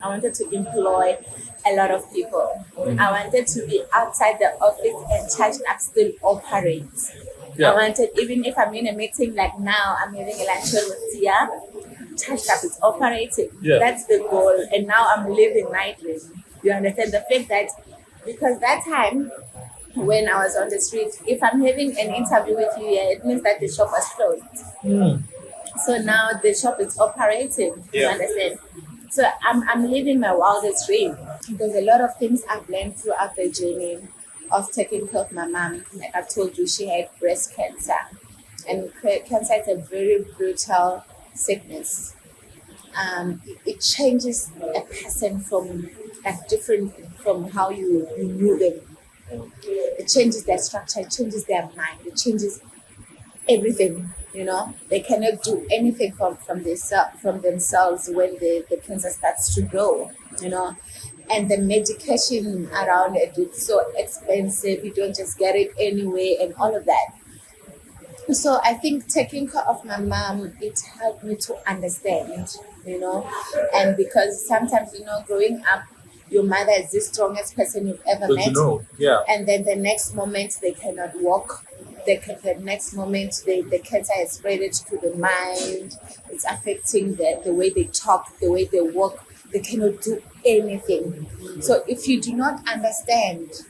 I wanted to employ a lot of people. I wanted to be outside the office and Charged Up still operates. I wanted, even if I'm in a meeting like now, I'm having a luncheon with Tia, Charged Up is operating. That's the goal. And now I'm living my dream. You understand the fact that because that time when I was on the street, if I'm having an interview with you here, it means that the shop was closed. So now the shop is operating. You understand? So I'm living my wildest dream. There's a lot of things I've learned throughout the journey of taking care of my mom. Like I've told you, she had breast cancer. And cancer is a very brutal sickness. It changes a person from different from how you knew them. It changes their structure, it changes their mind, it changes everything. They cannot do anything from themselves when the cancer starts to grow. And the medication around it, it's so expensive. You don't just get it anyway, and all of that. So I think taking care of my mom, it helped me to understand. And because sometimes growing up, your mother is the strongest person you've ever met. And then the next moment they cannot walk. The next moment the cancer has spread it to the mind. It's affecting the way they talk, the way they walk. They cannot do anything. So if you do not understand,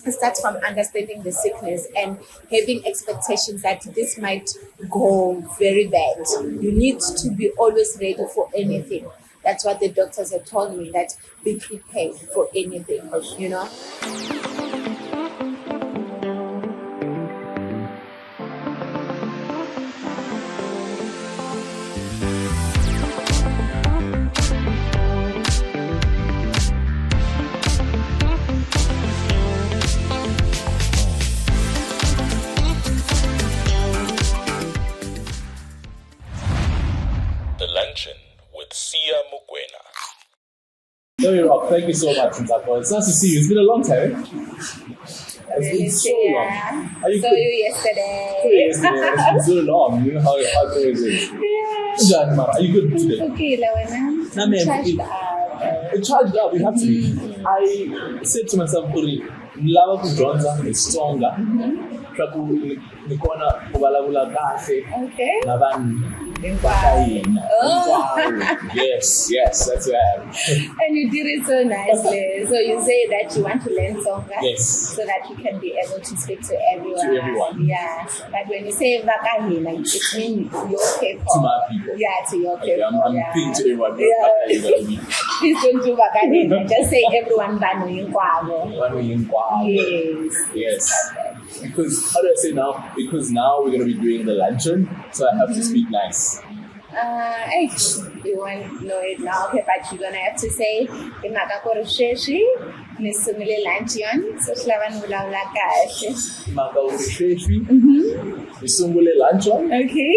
it starts from understanding the sickness and having expectations that this might go very bad. You need to be always ready for anything. That's what the doctors have told me, that be prepared for anything, The Luncheon with Sia Mukwena. Thank you so much, Ntsako. It's nice to see you. It's been a long time. It's been so long. Saw you yesterday. It's been so long. You know how it is. Yeah. Are you good today? Okay, Lawena. Charged up. Charged up, you have to be. I said to myself, lava kudonza is stronger. Nikona kubalabula kahle. Okay. Yes, that's where I am. And you did it so nicely. So you say that you want to learn Tsonga, yes, so that you can be able to speak to everyone. To everyone. Yeah. But when you say Vakahina, it means your people. To my people. Yeah, to your people. I'm thinking to everyone. Please don't do Vakahina. Just say everyone Banu Yinkwabo. Yes. Because how do I say now? Because now we're going to be doing the luncheon, so I have to speak nice. You won't know it now, okay, but you're gonna have to say Ntsako Mahlaule Luncheon, so Slavan Ulawula kahle. Ntsako Mahlaule Luncheon. Okay.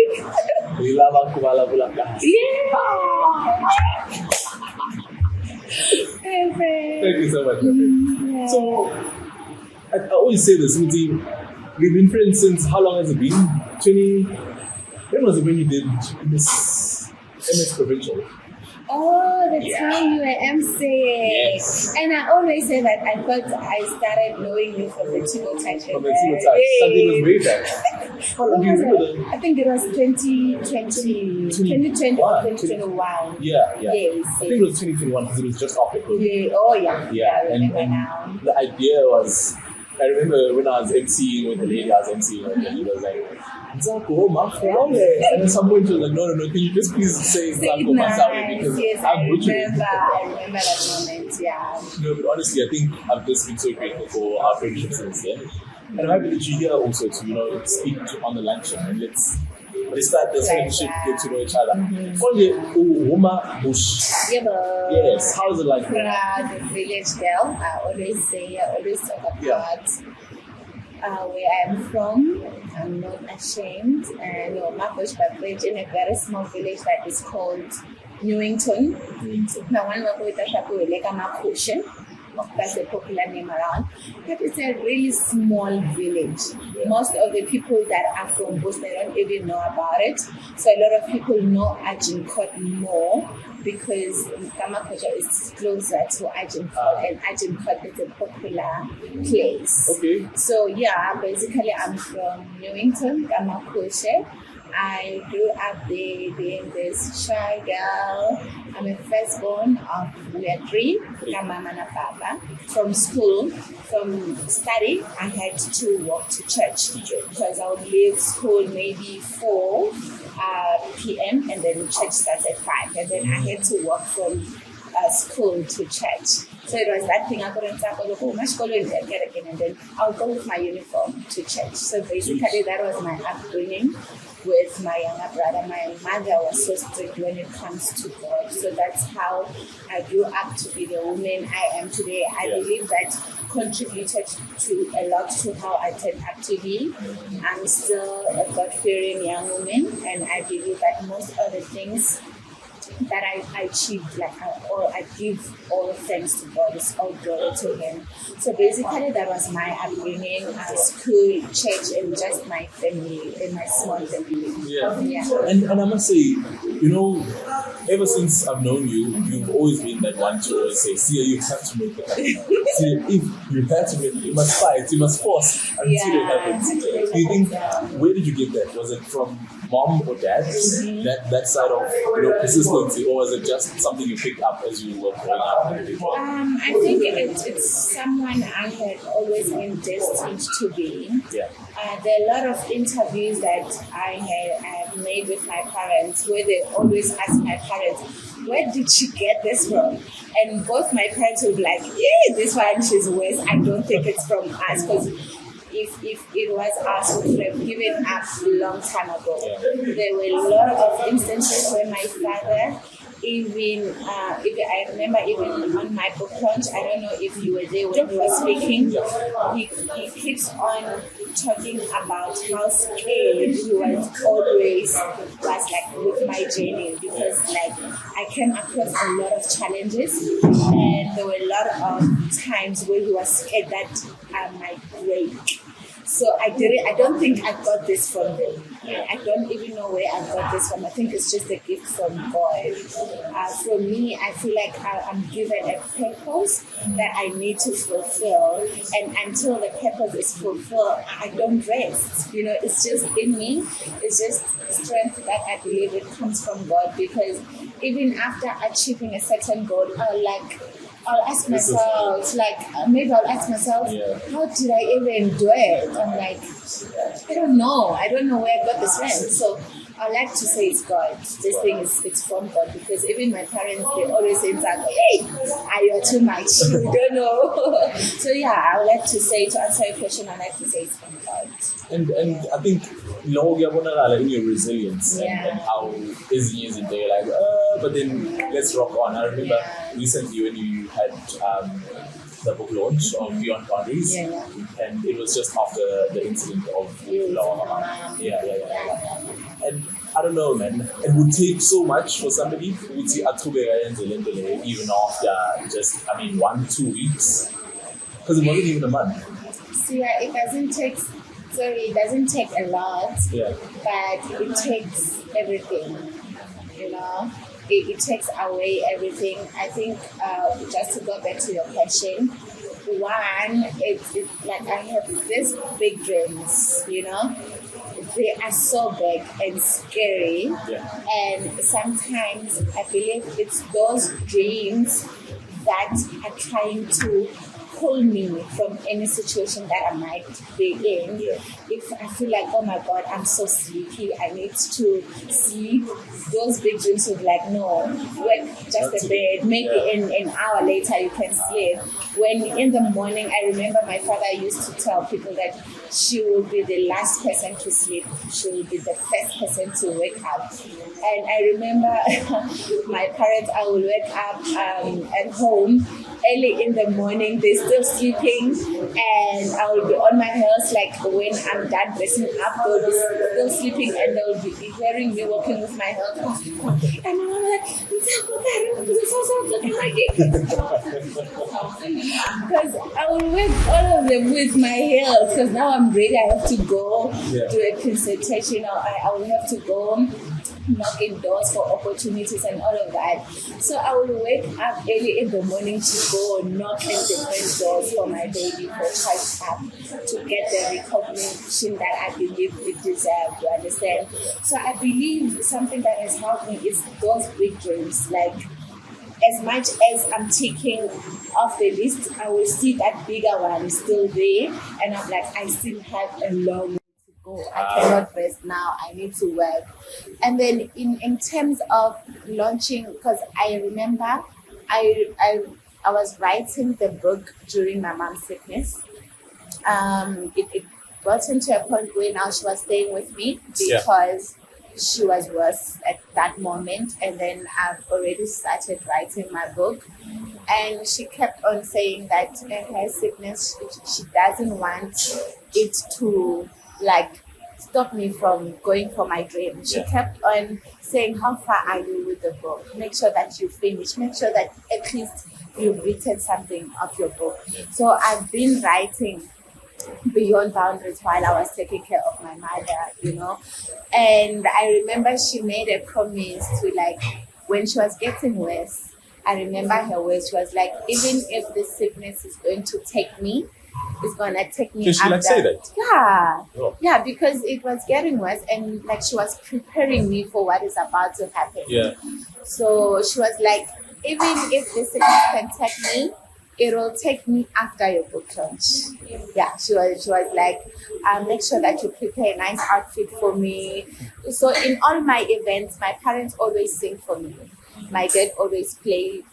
Ilava kubalabula kahle. Yeah. Thank you so much. Yeah. So I always say this, we've been friends since, how long has it been? 20. When was it when you did MS Provincial? Oh, the time you were MC. Yes. And I always say that I thought I started knowing you from the Timo Touch. From the Timo Touch. Something was way back. I think it was 2020 or 2021. Yeah. Yes. I think it was 2021 because it was just after COVID. Yeah. Oh, yeah. Yeah. I remember now. The idea was, I remember when I was emceeing with the lady I was emceeing with, and he was like, Ntsako Mahlaule. And at some point she was like, no, can you just please say Ntsako Mahlaule? Because I'm butchering it. I remember that moment, yeah. No, but honestly, I think I've just been so grateful for our friendship since then. And I'm happy that you're here also to, speak on the luncheon, and let's start this friendship, get to know each other. Yes, how is it like? Proud village girl. I always talk about where I'm from. I'm not ashamed. My bush village in a very small village that is called Newington. Now one of the that's a popular name around. But it's a really small village. Most of the people that are from Bush, they don't even know about it. So a lot of people know Agincourt more because Kamakoja is closer to Agincourt, and Agincourt is a popular place. Okay. So yeah, basically I'm from Newington, Kamakoja. I grew up there being this shy girl. I'm a firstborn of we are three, Mama and Papa. From school, from study, I had to walk to church because I would leave school maybe 4 p.m. and then church starts at 5. And then I had to walk from school to church. So it was that thing I couldn't say, oh, my school is again, and then I'll go with my uniform to church. So basically that was my upbringing with my younger brother. My mother was so strict when it comes to God. So that's how I grew up to be the woman I am today. I believe that contributed to a lot to how I turned up to be. I'm still a God-fearing young woman, and I believe that most of the things that I achieved, I give all thanks to God, it's all glory to Him. So basically, that was my upbringing, school, church, and just my family, and my small family. Yeah. And I must say, ever since I've known you, you've always been that one to always say, "Sia, you have to make it happen. Sia, if you have to make it, you must fight, you must force until it happens." Do you think, where did you get that? Was it from mom or dad? That side of consistency, or was it just something you picked up as you were growing up? I think it's someone I had always been destined to be. Yeah. There are a lot of interviews that I have made with my parents where they always ask my parents, "Where did she get this from?" And both my parents would be like, "Yeah, this one she's with. I don't think it's from us, because if it was us, we would have given up a long time ago." There were a lot of instances where my father, even I remember even on my book launch, I don't know if you were there when he was speaking, he keeps on talking about how scared he was always with my journey, because I came across a lot of challenges, and there were a lot of times where he was scared that I might break. So I don't think I got this from them. I don't even know where I got this from. I think it's just a gift from God. For me, I feel like I'm given a purpose that I need to fulfill. And until the purpose is fulfilled, I don't rest. It's just in me. It's just strength that I believe it comes from God. Because even after achieving a certain goal, I'll ask myself, maybe I'll ask myself, how did I even do it? I'm like, I don't know. I don't know where I got the strength. So I like to say it's God. This thing it's from God, because even my parents, they always say, "Hey, you're too much. You don't know." So yeah, I would like to say, to answer your question, I like to say it's from God. And I think in your resilience and how easy is it there, but then let's rock on. I remember recently when you had the book launch of Beyond Boundaries, and it was just after the incident of and I don't know, man, it would take so much for somebody who would see even after just 1-2 weeks, because it wasn't even a month. So it doesn't take a lot, but it takes everything, It takes away everything. I think just to go back to your question, one, it's I have these big dreams, They are so big and scary, and sometimes I believe it's those dreams that are trying to pull me from any situation that I might be in. If I feel like, oh my God, I'm so sleepy, I need to sleep, those big dreams will be like, no, wait, just a bit, maybe in an hour later you can sleep. When in the morning, I remember my father used to tell people that she will be the last person to sleep, she will be the first person to wake up. And I remember my parents, I will wake up at home early in the morning, they're still sleeping, and I will be on my heels, when I'm done dressing up, they'll be still sleeping, and they'll be hearing me walking with my heels. And I'm like, because I will wake all of them with my heels, because now I'm ready, I have to go do a presentation, or I will have to go knocking doors for opportunities and all of that. So I will wake up early in the morning to go knock on different doors for my baby for Child Up to get the recognition that I believe it deserves, you understand? So I believe something that has helped me is those big dreams. Like, as much as I'm taking off the list, I will see that bigger one is still there, and I'm like, I still have a long way to go. I cannot rest now. I need to work. And then in terms of launching, because I remember I was writing the book during my mom's sickness. It got into a point where now she was staying with me because she was worse at that moment, and then I've already started writing my book, and she kept on saying that her sickness, she doesn't want it to like stop me from going for my dream. She kept on saying, how far are you with the book? Make sure that you finish, make sure that at least you've written something of your book. So I've been writing beyond boundaries while I was taking care of my mother, And I remember she made a promise to, like, when she was getting worse, I remember her words. She was like, even if the sickness is going to take me, it's going to take me. Did she like say that? Yeah. Oh. Yeah, because it was getting worse, and like she was preparing me for what is about to happen. Yeah. So she was like, even if the sickness can take me, it will take me after your book launch. Yeah, she was like, make sure that you prepare a nice outfit for me. So in all my events, my parents always sing for me. My dad always played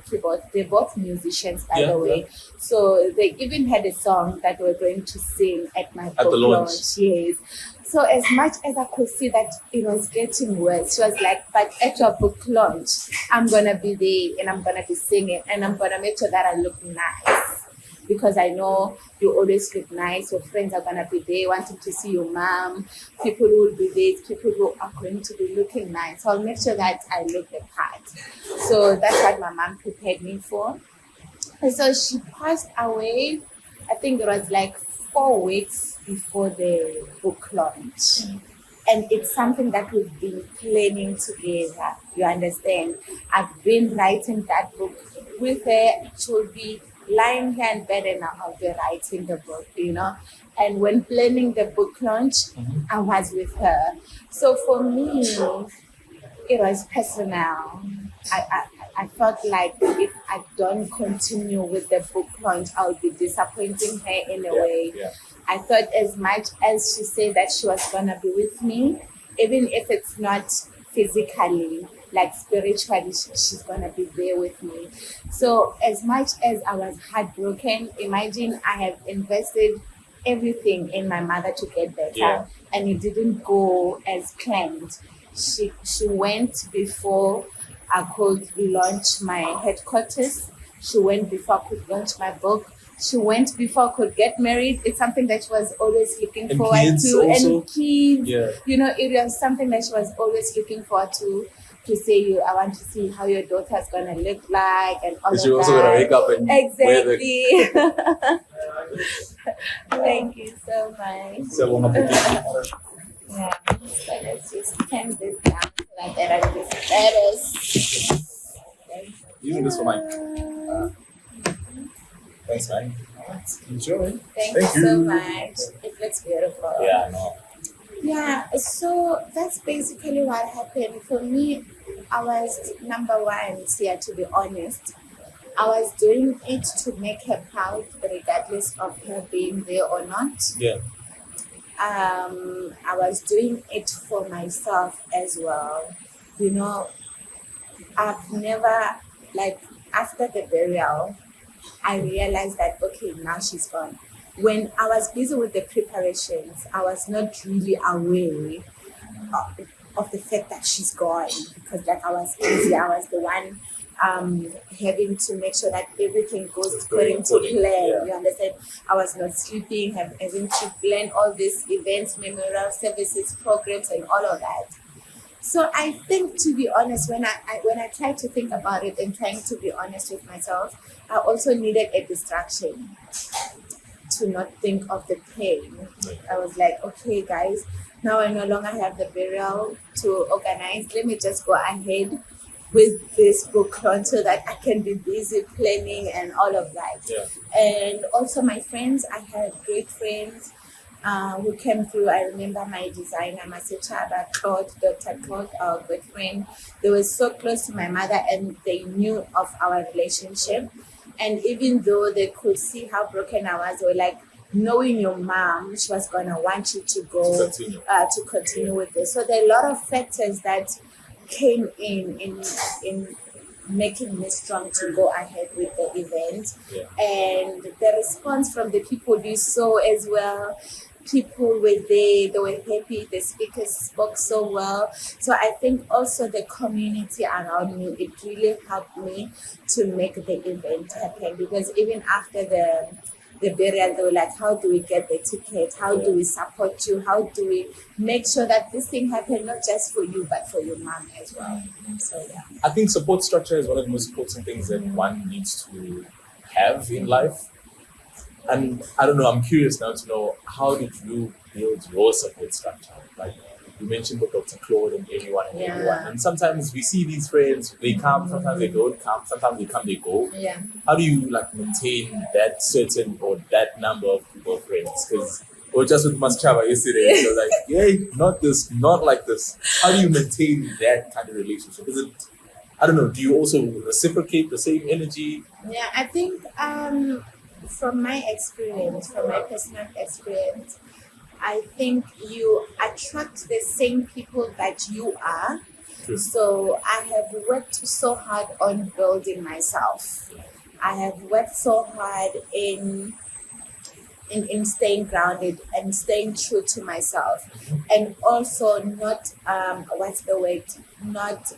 keyboard. They're both musicians, by the way. So they even had a song that they were going to sing at my book launch. Yes. So as much as I could see that it was getting worse, she was like, but at your book launch, I'm going to be there and I'm going to be singing and I'm going to make sure that I look nice. Because I know you always look nice. Your friends are going to be there wanting to see your mom. People who will be there, people who are going to be looking nice. So I'll make sure that I look the part. So that's what my mom prepared me for. And so she passed away, I think it was like 4 weeks before the book launch. And it's something that we've been planning together. You understand? I've been writing that book with her. She'll be lying here in bed and I'll be writing the book, And when planning the book launch, I was with her. So for me, it was personal. I felt like if I don't continue with the book launch, I'll be disappointing her in a way. Yeah. I thought as much as she said that she was going to be with me, even if it's not physically, like spiritually, she's going to be there with me. So as much as I was heartbroken, imagine I have invested everything in my mother to get better, and it didn't go as planned. She went before I could launch my headquarters. She went before I could launch my book. She went before I could get married. It's something that she was always looking forward to. Also. And kids, Yeah. It was something that she was always looking forward to say, I want to see how your daughter's going to look like and all of that. She also going to wake up and exactly. Thank you so much. Yeah, so let's just turn this down so that there are these letters. Using this for mine. Thanks, man. Enjoy. Thank you so much. It looks beautiful. Yeah, I know. Yeah, so that's basically what happened. For me, I was number one here, to be honest. I was doing it to make her proud, regardless of her being there or not. Yeah. I was doing it for myself as well. I've never, after the burial, I realized that, okay, now she's gone. When I was busy with the preparations, I was not really aware of the fact that she's gone, because I was busy. I was the one having to make sure that everything goes according to plan. Yeah. You understand? I was not sleeping, having to plan all these events, memorial services, programs, and all of that. So I think, to be honest, when I try to think about it and trying to be honest with myself, I also needed a distraction to not think of the pain. I was like, okay, guys, now I no longer have the burial to organize. Let me just go ahead with this book launch so that I can be busy planning and all of that. Yeah. And also my friends, I had great friends who came through. I remember my designer, Masechaba, Dr. Claude, our good friend. They were so close to my mother and they knew of our relationship. And even though they could see how broken I was, they were like, knowing your mom, she was going to want you to go to continue with this. So there are a lot of factors that came in making me strong to go ahead with the event. Yeah. And the response from the people you saw as well, people were there, they were happy, the speakers spoke so well. So I think also the community around me, it really helped me to make the event happen, because even after the burial, they were like, how do we get the ticket? How do we support you? How do we make sure that this thing happens not just for you, but for your mom as well? So, yeah. I think support structure is one of the most important things that one needs to have in life. And I don't know, I'm curious now to know, how did you build your support structure? Like, you mentioned with Dr. Claude and everyone. And sometimes we see these friends, they come, sometimes they don't come, sometimes they come, they go. Yeah. How do you like maintain that certain or that number of people friends? Because we were just with Maschava yesterday, so like, yay, not this, not like this. How do you maintain that kind of relationship? Is it, I don't know, do you also reciprocate the same energy? Yeah, I think from my experience, from my personal experience, I think you attract the same people that you are. True. So I have worked so hard on building myself. I have worked so hard in staying grounded and staying true to myself, and also not not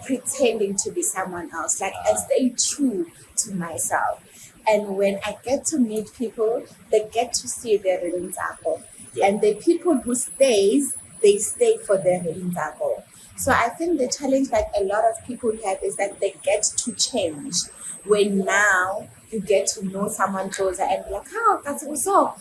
pretending to be someone else. Like, I stay true to myself. And when I get to meet people, they get to see their real Ntsako. And the people who stays, they stay for their real Ntsako. So I think the challenge that a lot of people have is that they get to change when now you get to know someone closer and be like, oh, kasi uso.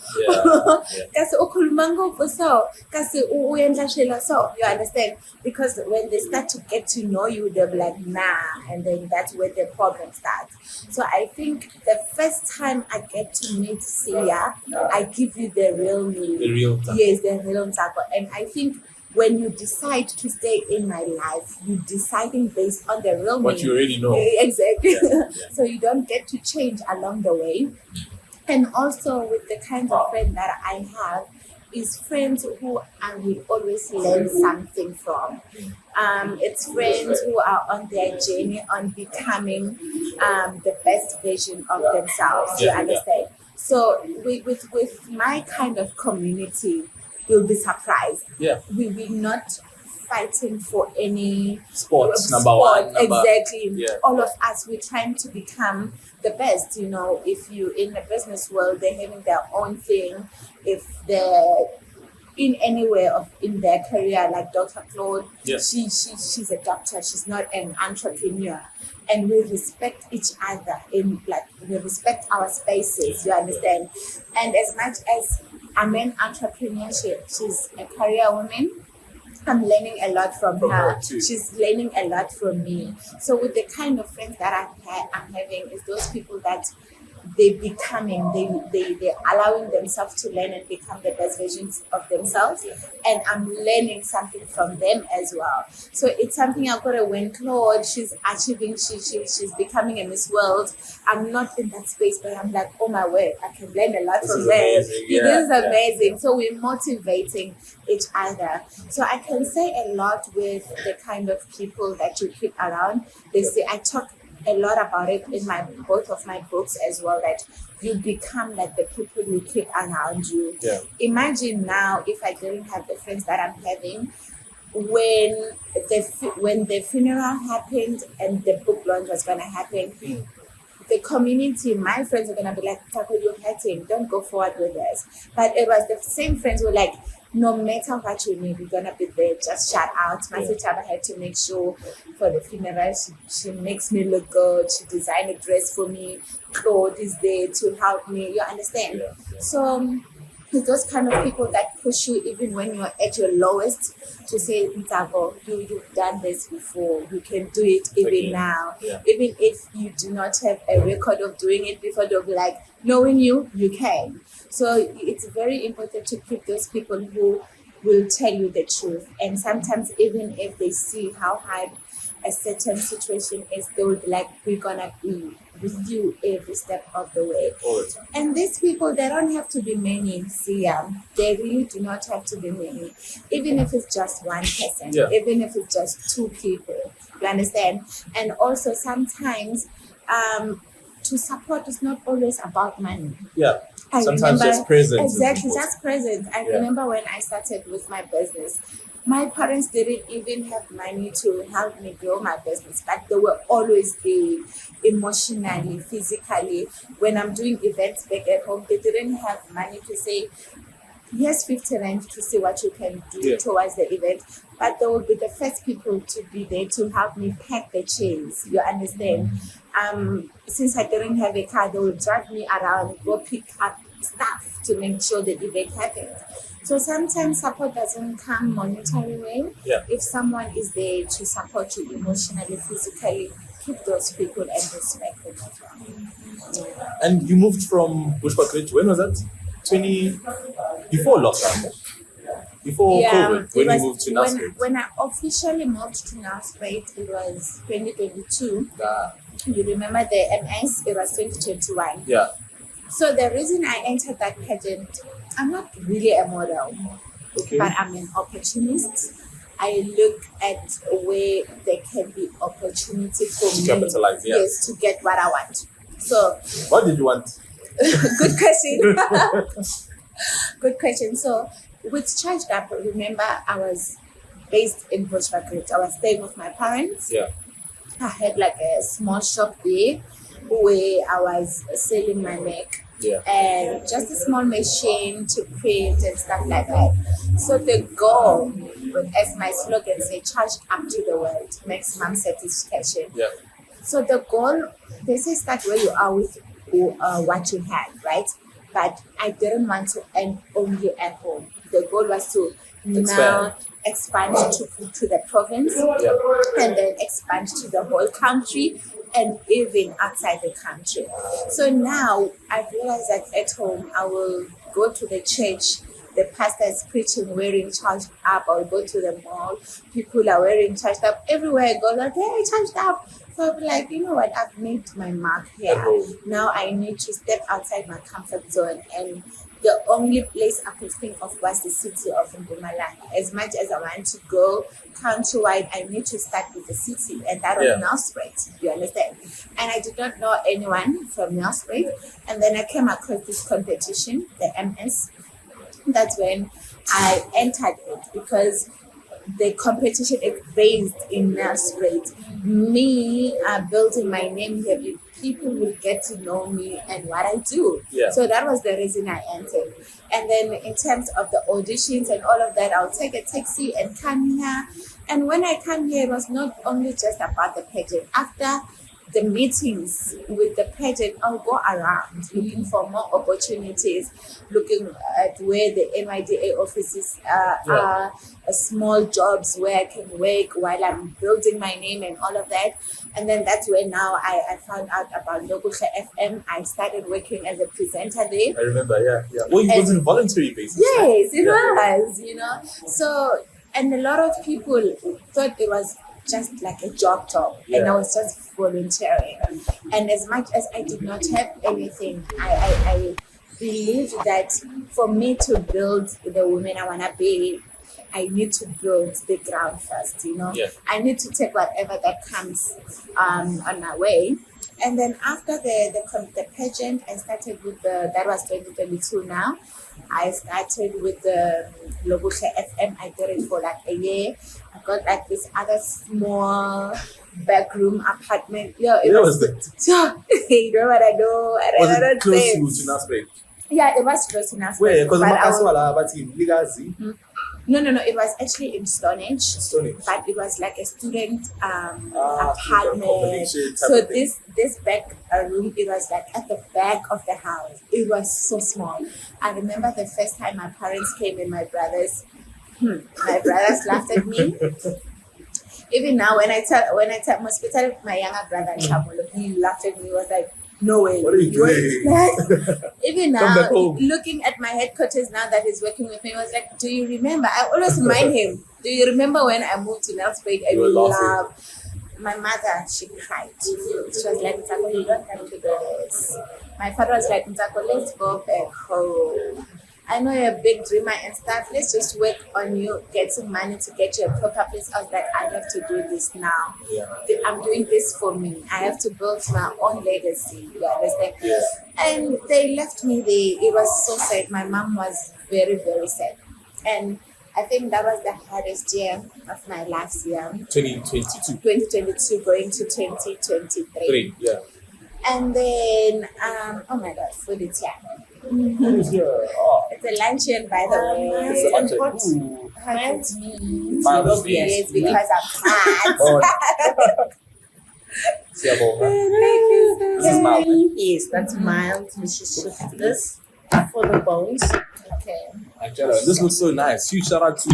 Kasi ukhuluma ngopho, kasi uyenza shela so. You understand? Because when they start to get to know you, they'll be like, nah. And then that's where the problem starts. So I think the first time I get to meet Sia, I give you the real me. The real Ntsako. Yes, the real Ntsako. And I think when you decide to stay in my life, you're deciding based on the real What me. you already know. Exactly. Yeah. So you don't get to change along the way. And also with the kind of friend that I have, is friends who I will always learn something from. It's friends who are on their journey on becoming the best version of themselves. You understand? So with my kind of community, you'll be surprised. Yeah. We will not fighting for any Sports, number one. Exactly. Yeah. All of us, we're trying to become the best. You know, if you in the business world, they're having their own thing. If they're in anywhere of in their career, like Dr. Claude, she's a doctor. She's not an entrepreneur. And we respect each other we respect our spaces. You understand? And as much as I'm in entrepreneurship, she's a career woman. I'm learning a lot from her. She's learning a lot from me. So with the kind of friends that I'm having is those people that they're allowing themselves to learn and become the best versions of themselves. And I'm learning something from them as well. So it's something I've got to when Claude, she's achieving, she's becoming a Miss World. I'm not in that space, but I'm like, oh my word, I can learn a lot from them. This is amazing. So we're motivating each other. So I can say a lot with the kind of people that you keep around. They say, I talk a lot about it in both of my books as well, that you become like the people you keep around you. Yeah. Imagine now if I didn't have the friends that I'm having, when the funeral happened and the book launch was going to happen, the community, my friends are gonna be like, Ntsako, you're hurting, don't go forward with this. But it was the same friends who were like, no matter what you need, we're gonna be there. Just shout out. My sister had to make sure for the funeral she makes me look good. She designed a dress for me. Claude is there to help me. You understand? So it's those kind of people that push you even when you're at your lowest to say, Ntsako, you've done this before. You can do it even now. Even if you do not have a record of doing it before, they'll be like, knowing you can. So it's very important to keep those people who will tell you the truth. And sometimes even if they see how hard a certain situation is, they will be like, we're gonna be with you every step of the way. All the time. And these people, they don't have to be many, Sia. They really do not have to be many. Even if it's just one person, even if it's just two people, you understand? And also sometimes to support is not always about money. Sometimes just presence. Exactly, just presence. I remember when I started with my business, my parents didn't even have money to help me grow my business, but they were always there emotionally, physically. When I'm doing events back at home, they didn't have money to say, here's 50 rand to see what you can do towards the event. But they will be the first people to be there to help me pack the chairs. You understand? Since I didn't have a car, they will drive me around, go pick up stuff to make sure the event happens. So sometimes support doesn't come monetary way. If someone is there to support you emotionally, physically, keep those people and respect them as well. And you moved from Bushbuckridge, when was that? Before lockdown? Before COVID, when you moved to Nelspruit? When I officially moved to Nelspruit, it was 2022. You remember the MS? It was 2021. So the reason I entered that pageant, I'm not really a model, but I'm an opportunist. I look at where there can be opportunity for me. Capitalize, Yes, to get what I want. So, what did you want? Good question. Good question. So, with Charged Up, remember I was based in Bushbuckridge. I was staying with my parents. I had like a small shop there where I was selling my make and just a small machine to print and stuff like that. So the goal, as my slogan says, charged up to the world, maximum satisfaction. So the goal, they say start where you are with what you have, right? But I didn't want to end only at home. The goal was to now expand to the province and then expand to the whole country and even outside the country. So now I've realized that at home I will go to the church, the pastor is preaching wearing charged up, or go to the mall, people are wearing charged up. Everywhere I go, like, hey, charged up. So I'm like, you know what, I've made my mark here. Now I need to step outside my comfort zone, and the only place I could think of was the city of Mpumalanga. As much as I want to go countrywide, I need to start with the city, and that was Nelspruit. You understand? And I did not know anyone from Nelspruit, and then I came across this competition, the MS. That's when I entered it, because the competition is based in Nelspruit. Me building my name here, people will get to know me and what I do. So that was the reason I entered. And then in terms of the auditions and all of that, I'll take a taxi and come here. And when I come here, it was not only just about the pageant. After the meetings with the pageant, I'll go around looking for more opportunities, looking at where the NYDA offices are, small jobs where I can work while I'm building my name and all of that. And then that's where now I found out about Luncheon FM. I started working as a presenter there. I remember, Well, it was on a voluntary basis. Yes, it was, you know. So, and a lot of people thought it was just like a job, and I was just volunteering. And as much as I did not have anything, I believed that for me to build the woman I want to be, I need to build the ground first, you know. I need to take whatever that comes on my way. And then after the pageant, I started with that was 2022 now. I started with the Luncheon FM. I did it for like a year. I got like this other small back room apartment. Yeah, it Where was. was You know what I know? Was I don't it close say. to Nasbek? Yeah, it was close enough. Where? Because but I was- Makaswala, but in Ligazi, no, it was actually in Stonehenge. Stonehenge. But it was like a student Student apartment. accommodation type So of thing. this back room, it was like at the back of the house. It was so small. I remember the first time my parents came and my brothers laughed at me. Even now, when I tell especially my younger brother Chamulo, he laughed at me. He was like, "No way, What are you doing? Even Come back now, home. looking at my headquarters now that he's working with me, he was like, "Do you remember?" I always remind him, "Do you remember when I moved to Nelspruit and You were we laughing. laughed?" My mother, she cried. She was like, "Ntsako, you don't have to do this." My father was like, "Ntsako, let's go back home. I know you're a big dreamer and stuff. Let's just work on you getting money to get you a proper place." I was like, "I have to do this now. Yeah. I'm doing this for me. I have to build my own legacy." You understand? Yeah. And they left me there. It was so sad. My mom was very, very sad. And I think that was the hardest year of my last year, 2022. 2022 going to 2023. 3, yeah. And then, oh my God, food is here. Oh, It's a luncheon, by the way. it's a bunch of Ooh, hurts me. Father's Day. Yes, because I'm fat. Oh. This is mild. Yes, that's mild. We should shift this for the bones. Okay. Angela, this looks so nice. Huge shout out to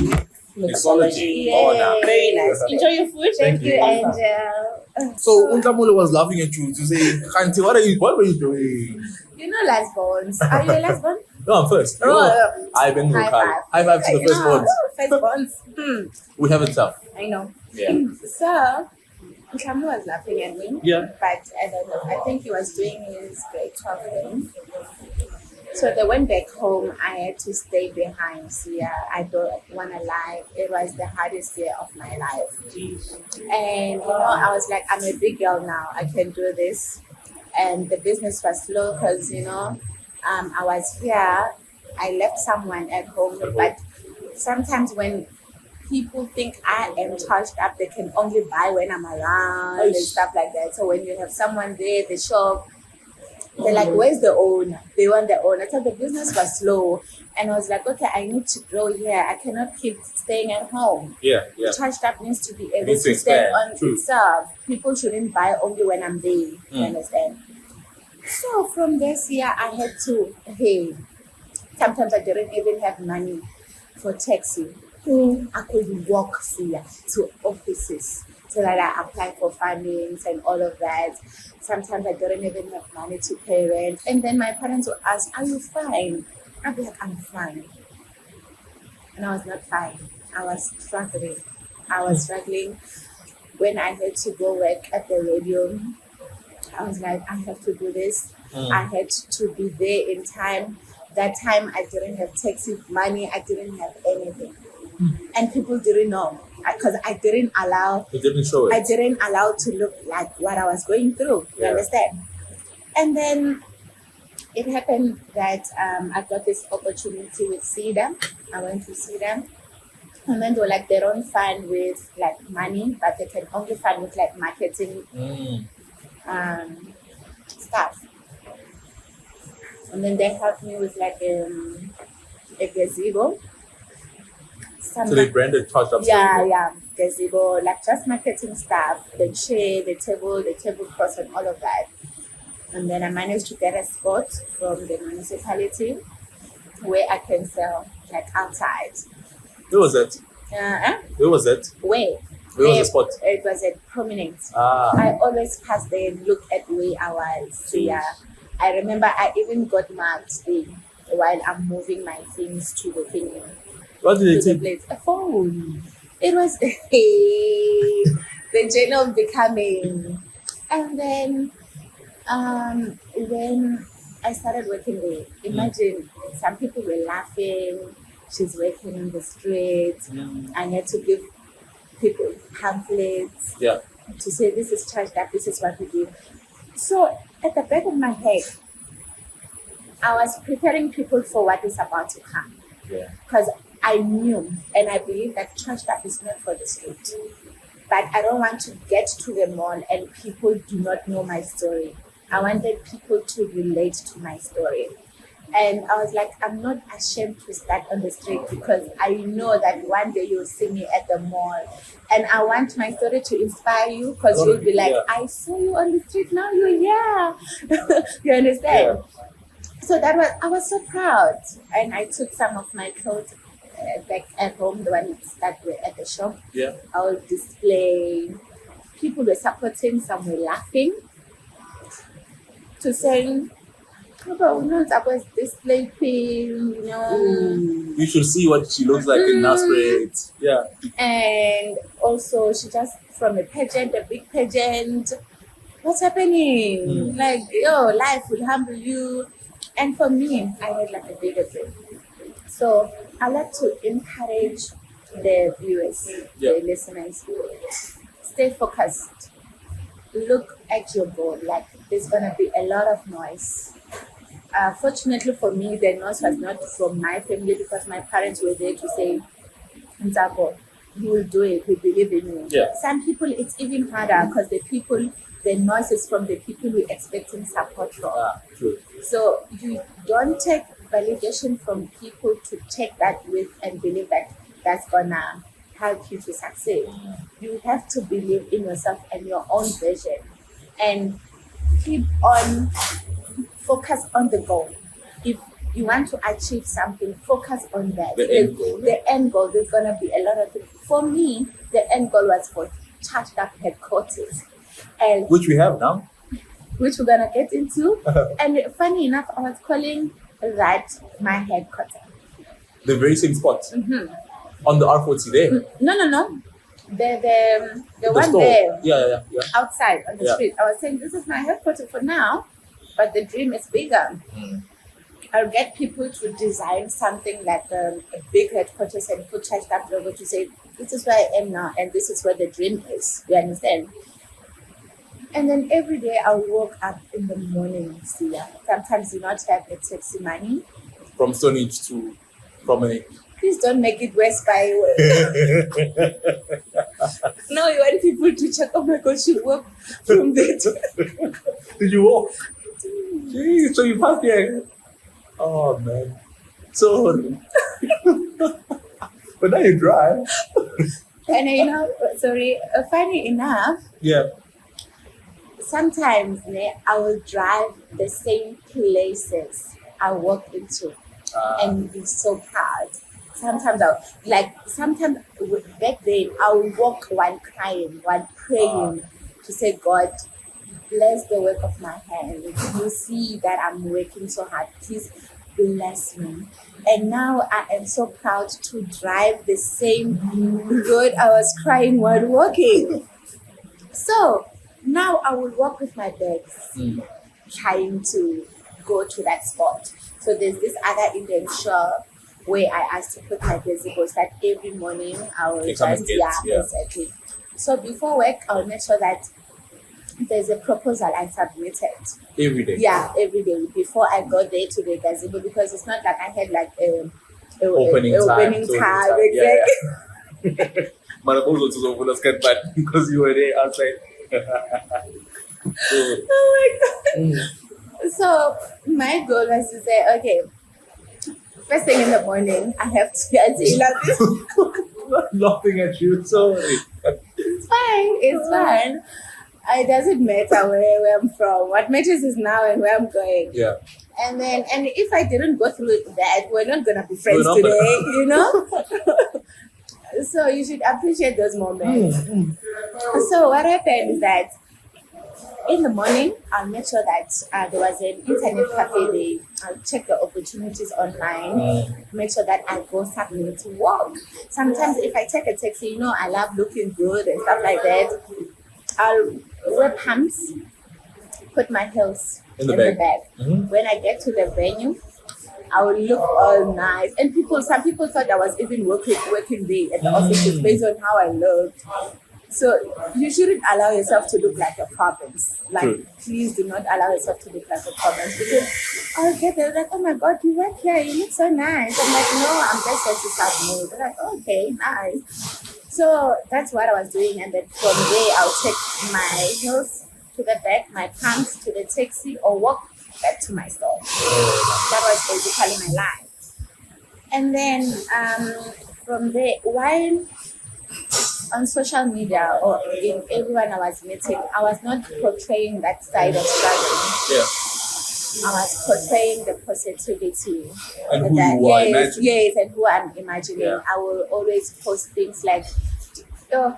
Mixology. Oh, nah. Very nice. Enjoy your food. Thank you, you. Angel. So Untamulo was laughing at you to say, Kanti, what were you doing? You know lesbons. Are you a lesbon? No, I'm first. Oh, I've been high local. five. High five to the first ones. Firstborns. We have it tough. I know. Yeah. So, Kamu was laughing at me. Yeah. But I don't know. I think he was doing his grade 12 thing. So they went back home. I had to stay behind. So yeah, I don't want to lie. It was the hardest year of my life. And I was like, I'm a big girl now. I can do this. And the business was slow because I was here. I left someone at home, but sometimes when people think I am charged up, they can only buy when I'm around and stuff like that. So when you have someone there, the shop, they're like, "Where's the owner?" They want the owner. So the business was slow, and I was like, "Okay, I need to grow here. I cannot keep staying at home. Yeah. Charged up needs to be able Needs to to stand expand. on True. itself. People shouldn't buy only when I'm there. You understand?" So from this year, I had to, sometimes I didn't even have money for taxi. I could walk here to offices so that I apply for fundings and all of that. Sometimes I didn't even have money to pay rent. And then my parents would ask, "Are you fine?" I'd be like, "I'm fine." And I was not fine. I was struggling. When I had to go work at the radio. I was like, I have to do this. I had to be there in time. That time I didn't have taxi money. I didn't have anything. And people didn't know because I didn't allow It didn't show I it. didn't allow to look like what I was going through. You Yeah. understand? And then it happened that I got this opportunity with CEDA. I went to CEDA. And then they were like, they don't fund with like money, but they can only fund with like marketing stuff. And then they helped me with like a gazebo. So they branded charged up. Yeah, gazebo, like just marketing stuff, the chair, the tablecloth and all of that. And then I managed to get a spot from the municipality where I can sell like outside. Where was that? Where was that? Where? Where was the spot? It was at Prominence. Ah. I always pass there and look at where I was. So yeah, I remember I even got marked there while I'm moving my things to the thing. What did To they the take? place. A phone. It was the journey of becoming. And then when I started working there, imagine some people were laughing. She's working in the streets. I had to give people pamphlets Yeah. to say this is charged up, this is what we do. So at the back of my head, I was preparing people for what is about to come. Yeah. Because I knew and I believe that charged up is not for the street. But I don't want to get to the mall and people do not know my story. I wanted people to relate to my story. And I was like, I'm not ashamed to start on the street because I know that one day you'll see me at the mall. And I want my story to inspire you because you'll be like, I saw you on the street, now you're here. You understand? So I was so proud. And I took some of my clothes back at home, the ones that were at the shop. Yeah. I will display. People were supporting, some were laughing. To saying, oh, Ntsako is display queen, You should see what she looks like in Nasbred. Yeah. And also, she just from a big pageant. What's happening? Like, life will humble you. And for me, I had like a bigger dream. So I like to encourage the viewers, the listeners, stay focused. Look at your goal. Like, there's gonna be a lot of noise. Fortunately for me, the noise was not from my family because my parents were there to say, Ntsako, you will do it. We believe in you. Yeah. Some people, it's even harder because the noise is from the people we're expecting support from. True. So you don't take validation from people to take that with and believe that that's gonna help you to succeed. You have to believe in yourself and your own vision and keep on focus on the goal. If you want to achieve something, focus on that. The end goal. The end goal, there's gonna be a lot of things. For me, the end goal was for charged up headquarters. And Which we have now. which we're gonna get into. And funny enough, I was calling that my headquarters. The very same spot. On the R40 there. No. The one store. there Yeah. outside on the Yeah. street. I was saying this is my headquarters for now, but the dream is bigger. I'll get people to design something like a big headquarters and put charged up logo to say, this is where I am now and this is where the dream is. You understand? And then every day I'll wake up in the morning, sometimes you not have the taxi money. From Stonehenge to Promenade. Please don't make it worse by No, you want people to check, oh my God, she walked from there to... Did you walk? Jeez, so you passed there. Oh man. So but now you drive. And funny enough, Yeah. sometimes I will drive the same places I walk into and be so proud. Sometimes back then I'll walk while crying, while praying to say, God, bless the work of my hands. You see that I'm working so hard. Please bless me. And now I am so proud to drive the same road I was crying while walking. So now I will walk with my bags, trying to go to that spot. So there's this other Indian shop where I asked to put my gazebos that every morning I will exactly. So before work, I'll make sure that there's a proposal I submitted. Every day. Yeah, every day before I go there to the gazebo because it's not like I had like a Opening time. Exactly. My proposal to open us get back because you were there outside. Oh my God. So my goal was to say, okay, first thing in the morning, I have to get to Laughing at you, sorry. It's fine. It doesn't matter where I'm from. What matters is now and where I'm going. Yeah. And if I didn't go through that, we're not gonna be friends We're not today, you know? So you should appreciate those moments. So what happened is that in the morning, I'll make sure that there was an internet cafe there. I'll check the opportunities online, make sure that I go submit to work. Sometimes if I take a taxi, I love looking good and stuff like that. I'll wear pumps, put my heels in the bag. When I get to the venue, I will look all nice. And some people thought I was even working there at the offices based on how I looked. So you shouldn't allow yourself to look like your problems. Like, True. please do not allow yourself to look like your problems. Because they're like, oh my God, you work here, you look so nice. I'm like, no, I'm just here to start mood. They're like, okay, nice. So that's what I was doing. And then from there, I'll take my heels to the back, my pants to the taxi, or walk back to my store. That was basically my life. And then from there, while on social media or in everyone I was meeting, I was not portraying that side of struggling. Yeah. I was portraying the positivity. And who that, you are yes, imagining. yes, and who I'm imagining. Yeah. I will always post things like, oh,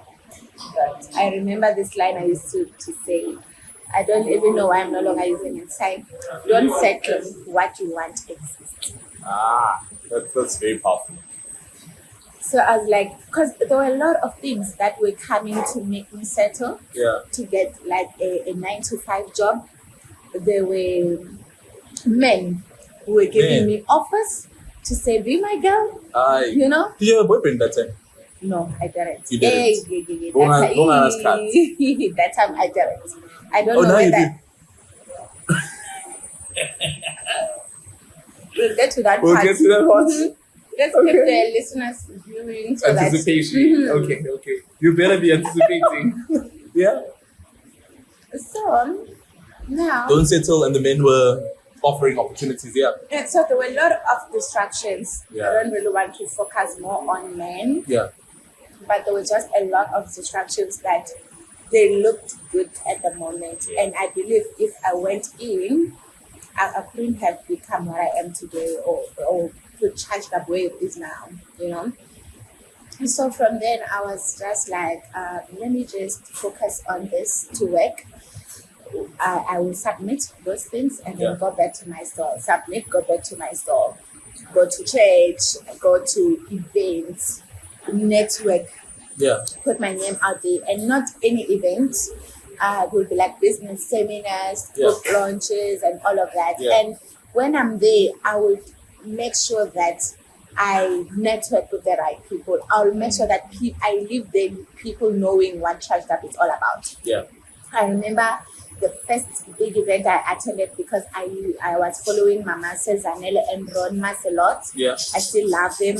God, I remember this line I used to say. I don't even know why I'm no longer using it. Say, don't settle, what you want exists. That's very powerful. So I was like, because there were a lot of things that were coming to make me settle, Yeah. to get like a 9-to-5 job. There were men who were giving Man. me offers to say, be my girl, you know? Did you have a boyfriend that time? No, I didn't. You didn't? Yeah. Don't ask that. That time I didn't. I don't Oh, know now you whether. We'll get to that We'll part. get to that part. Mhm. Let's Okay. keep the listeners viewing so that. Anticipation. Mhm. Okay. You better be anticipating. Yeah. So now, Don't settle, and the men were offering opportunities. Yeah. and so there were a lot of distractions. Yeah. I don't really want to focus more on men, Yeah. but there were just a lot of distractions that they looked good at the moment. Yeah. And I believe if I went in, I couldn't have become what I am today or to charge the way it is now, you know. And so from then I was just like, let me just focus on this to work. I will submit those things and then Yeah. go back to my store. Submit, go back to my store. Go to church, go to events, network, Yeah. put my name out there, and not any events. It will be like business seminars, Yeah. book launches, and all of that. Yeah. And when I'm there, I will make sure that I network with the right people. I'll make sure that I leave there with people knowing what Charged Up is all about. Yeah. I remember the first big event I attended because I was following Mama Zanele and Ron Mas a lot. Yeah. I still love them.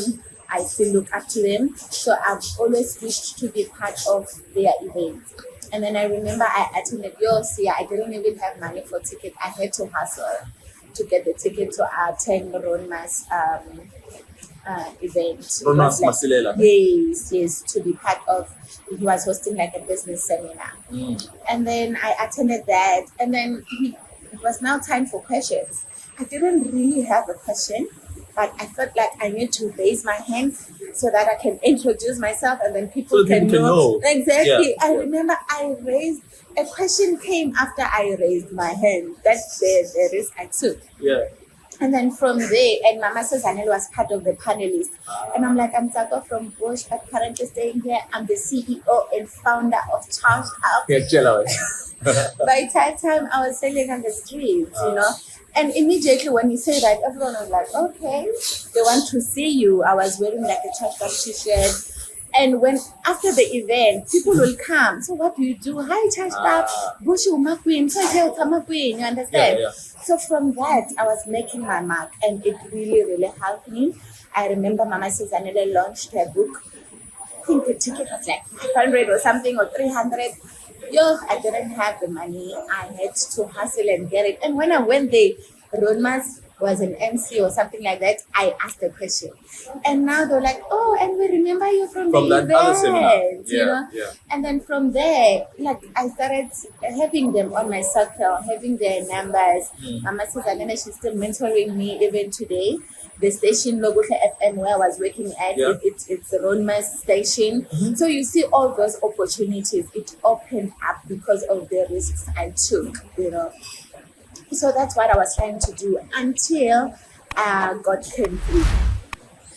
I still look up to them. So I've always wished to be part of their events. And then I remember I attended yours. Yeah, I didn't even have money for ticket. I had to hustle to get the ticket to attend Ron Mas event. Ron It Mas was like- Masilela. Yes, to be part of. He was hosting like a business seminar. And then I attended that. And then it was now time for questions. I didn't really have a question, but I felt like I need to raise my hand so that I can introduce myself and then people So that can people can know. Exactly. Yeah, I yeah. remember a question came after I raised my hand. That's the risk I took. Yeah. And then from there, and Mama Zanele was part of the panelists. And I'm like, I'm Ntsako from Bush, but currently staying here. I'm the CEO and founder of Charged Up. Yeah, chill out. By that time, I was selling on the streets, you know. And immediately when you say that, everyone was like, okay, they want to see you. I was wearing like a Charged Up t-shirt. And when after the event, people will come. So what do you do? Hi, Charged Up. Bush Umakwin. So you understand? Yeah. So from that, I was making my mark, and it really, really helped me. I remember Mama Zanele launched her book. I think the ticket was like 500 or something, or 300. I didn't have the money. I had to hustle and get it. And when I went there, Ron Mas was an MC or something like that. I asked a question. And now they're like, oh, and we remember you from the That event, other seminar. you know? Yeah. And then from there, like I started having them on my circle, having their numbers. Mama Zanele, she's still mentoring me even today. The station Logotle FM where I was working at, Yeah. it's a Ron Mas station. So you see all those opportunities. It opened up because of the risks I took, you know. So that's what I was trying to do until God came through.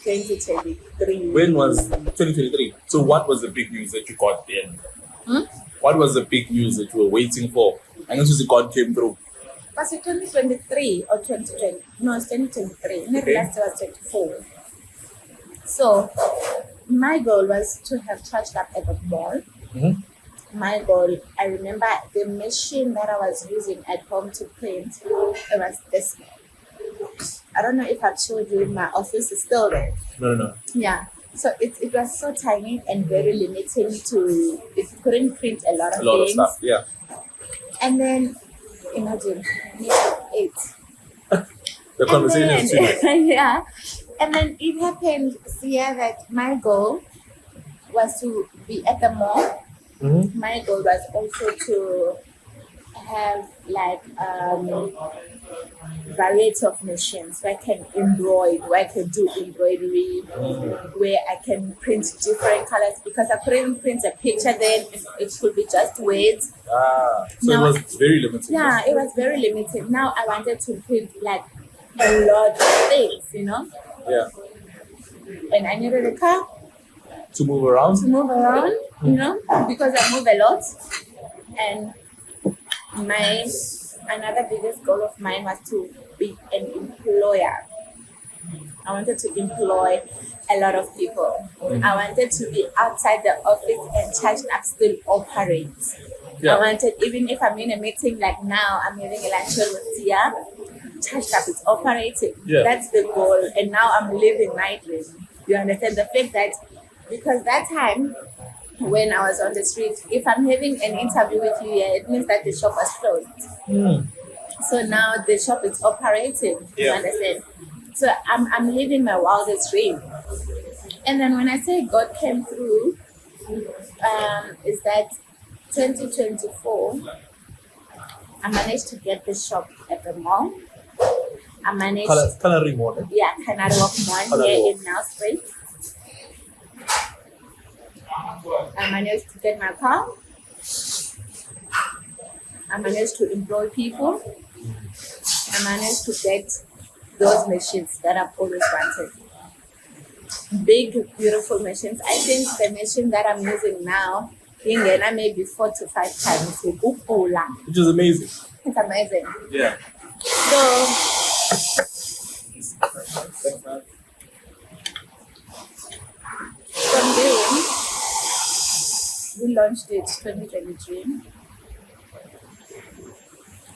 2023. When was 2023? So what was the big news that you got then? What was the big news that you were waiting for? I guess the God came through. Was it 2023 or 2020? No, it's 2023. Maybe last year was 24. So my goal was to have Charged Up at the mall. my goal, I remember the machine that I was using at home to print, it was this. I don't know if I've showed you in my office, it's still there. No. Yeah. So it was so tiny and very limiting to, it couldn't print a lot of things. Stuff, yeah. And then, imagine, it. The conversation is too much. Yeah. And then it happened, Sia, that my goal was to be at the mall. Mm-hmm. My goal was also to have like variety of machines where I can embroider, where I can do embroidery, where I can print different colors, because I couldn't print a picture then, it could be just words. So Now, it was very limited. yeah, it was very limited. Now I wanted to print like a lot of things, you know. Yeah. And I needed a car To move around. to move around, you know, because I move a lot. And another biggest goal of mine was to be an employer. I wanted to employ a lot of people. I wanted to be outside the office and charged up still operates. Yeah. I wanted, even if I'm in a meeting like now, I'm having a luncheon with Tia, charged up is operating. Yeah. That's the goal. And now I'm living my dream. You understand the fact that, because that time when I was on the street, if I'm having an interview with you here, it means that the shop was closed. So now the shop is operating. You Yeah. understand? So I'm living my wildest dream. And then when I say God came through, is that 2024, I managed to get the shop at the mall. I managed, Canary Mall. yeah, Canary Walk Mall Canary here Walk. in Nelspruit. I managed to get my car. I managed to employ people. I managed to get those machines that I've always wanted. Big, beautiful machines. I think the machine that I'm using now, ingena maybe 4 to 5 times. Which is amazing. It's amazing. Yeah. So, from there, we launched it 2023.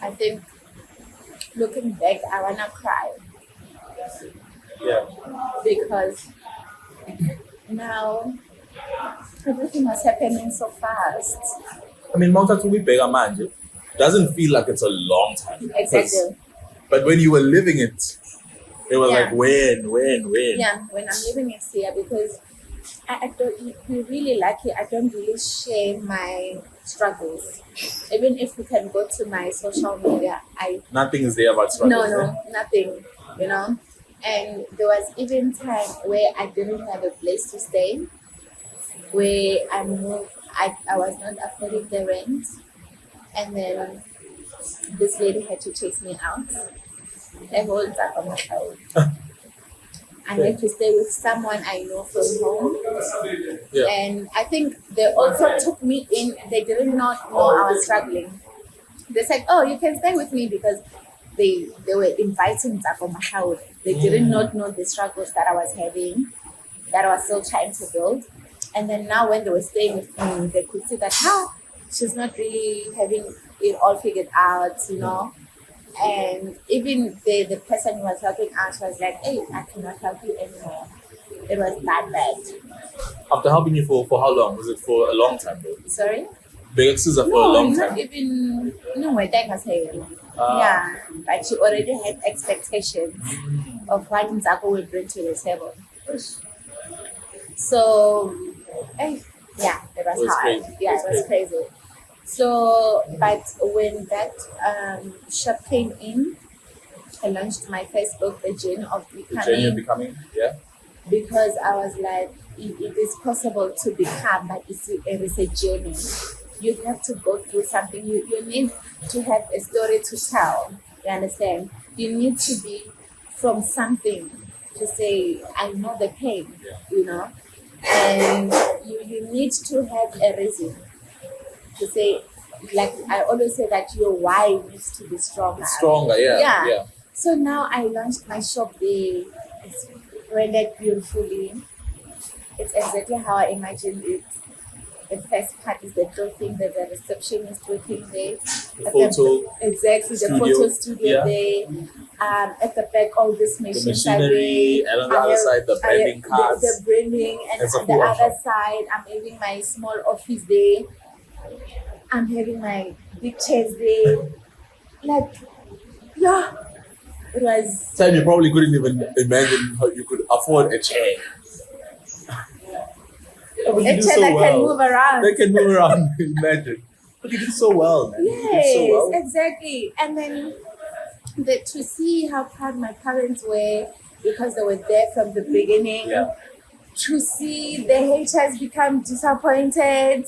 I think, looking back, I wanna cry Yeah. because now everything was happening so fast. I mean, Mount Bega Manje doesn't feel like it's a long time. Exactly. But when you were living it, it was Yeah. like, when? Yeah, when I'm living in here, because I don't, we're really lucky. I don't really share my struggles. Even if you can go to my social media, Nothing is there about struggles. no, nothing, you know. And there was even time where I didn't have a place to stay, where I moved, I was not affording the rent, and then this lady had to chase me out. The whole Ntsako Mahlaule. I had to stay with someone I know from home. Yeah. And I think they also took me in. They did not know I was struggling. They said, "Oh, you can stay with me," because they were inviting Ntsako Mahlaule. They did not know the struggles that I was having, that I was still trying to build. And then now when they were staying with me, they could see that she's not really having it all figured out, you know. And even the person who was helping us was like, "Hey, I cannot help you anymore." It was that bad. After helping you for how long? Was it for a long time though? Sorry? Big Susa for a No, long not time. even. No, my dad was here. Ah. Yeah, but she already had expectations of what Ntsako will bring to the table. So, yeah, it was hard. Crazy. Yeah, it was crazy. So, but when that shop came in, I launched my Facebook, the journey of Becoming, yeah. because I was like, it is possible to become, but it is a journey. You have to go through something. You need to have a story to tell. You understand? You need to be from something to say, I know the pain, you know? And you need to have a reason to say, like I always say that your why needs to be stronger. Stronger, yeah. So now I launched my shop there. It's rendered beautifully. It's exactly how I imagined it. the first part is the clothing, there's a receptionist working there. The photo Exactly, the studio. photo studio Yeah. there. At the back, all these the machines are machinery, there. and on the other side, the branding cards. The branding, and It's a on the full other workshop. side, I'm having my small office there. I'm having my big chairs there. Like, yeah, it was. Time you probably couldn't even imagine how you could afford a chair. Yeah, but you A do chair so that well. can move around. They can move around. Imagine. But you did so well, man. You did Yes, so well. exactly. And then to see how proud my parents were because they were there from the beginning. Yeah. To see the haters become disappointed.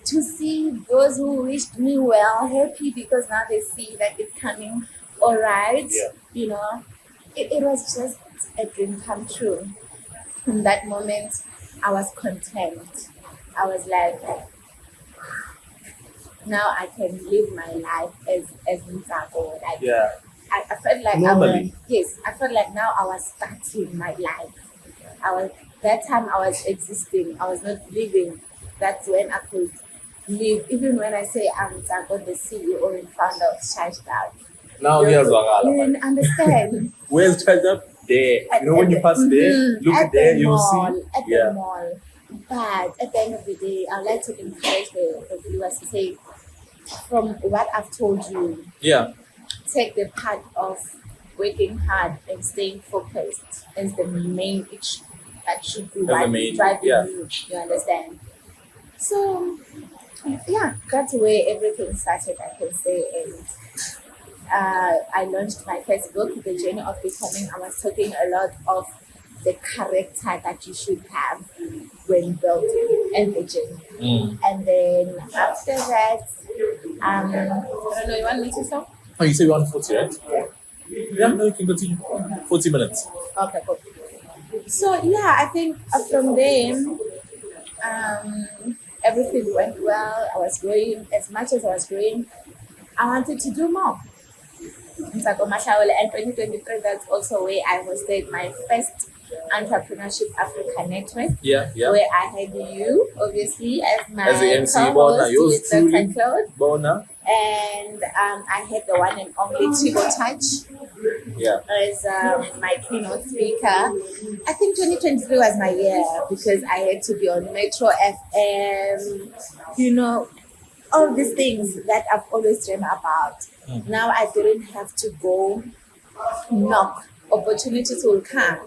To see those who wished me well happy because now they see that it's coming all right. Yeah. You know, it was just a dream come true. In that moment, I was content. I was like, now I can live my life as Ntsako. Like, Yeah. I felt like Normally. I felt like now I was starting my life. That time I was existing. I was not living. That's when I could live. Even when I say I'm Ntsako, the CEO and founder of Charged Up. Now You here's Wangala. didn't understand. Where's Charged Up? There. You know when you pass there, look at there, the you'll mall, see. at Yeah. the mall. But at the end of the day, I'd like to encourage the viewers to say, from what I've told you, Yeah. take the part of working hard and staying focused as the main issue that should be the main, driving yeah. you understand? So, yeah, that's where everything started, I can say. And I launched my first book, The Journey of Becoming. I was talking a lot of the character that you should have when building and the journey. And then after that, I don't know, you want me to stop? Oh, you say you're on 40, right? Yeah, no, you can continue. 40 minutes. Okay, cool. So yeah, I think from there, everything went well. I was growing. As much as I was growing, I wanted to do more. Ntsako Mahlaule, and 2023, that's also where I hosted my first Entrepreneurship Africa Network, Yeah, yeah. where I had you, obviously, as my As the MC, co-host Bona, yours with Dr. truly. Claude. Bona. And I had the one and only Tibo Touch Yeah. as my keynote speaker. I think 2023 was my year because I had to be on Metro FM, you know, all these things that I've always dreamed about. Now I didn't have to go knock. Opportunities will come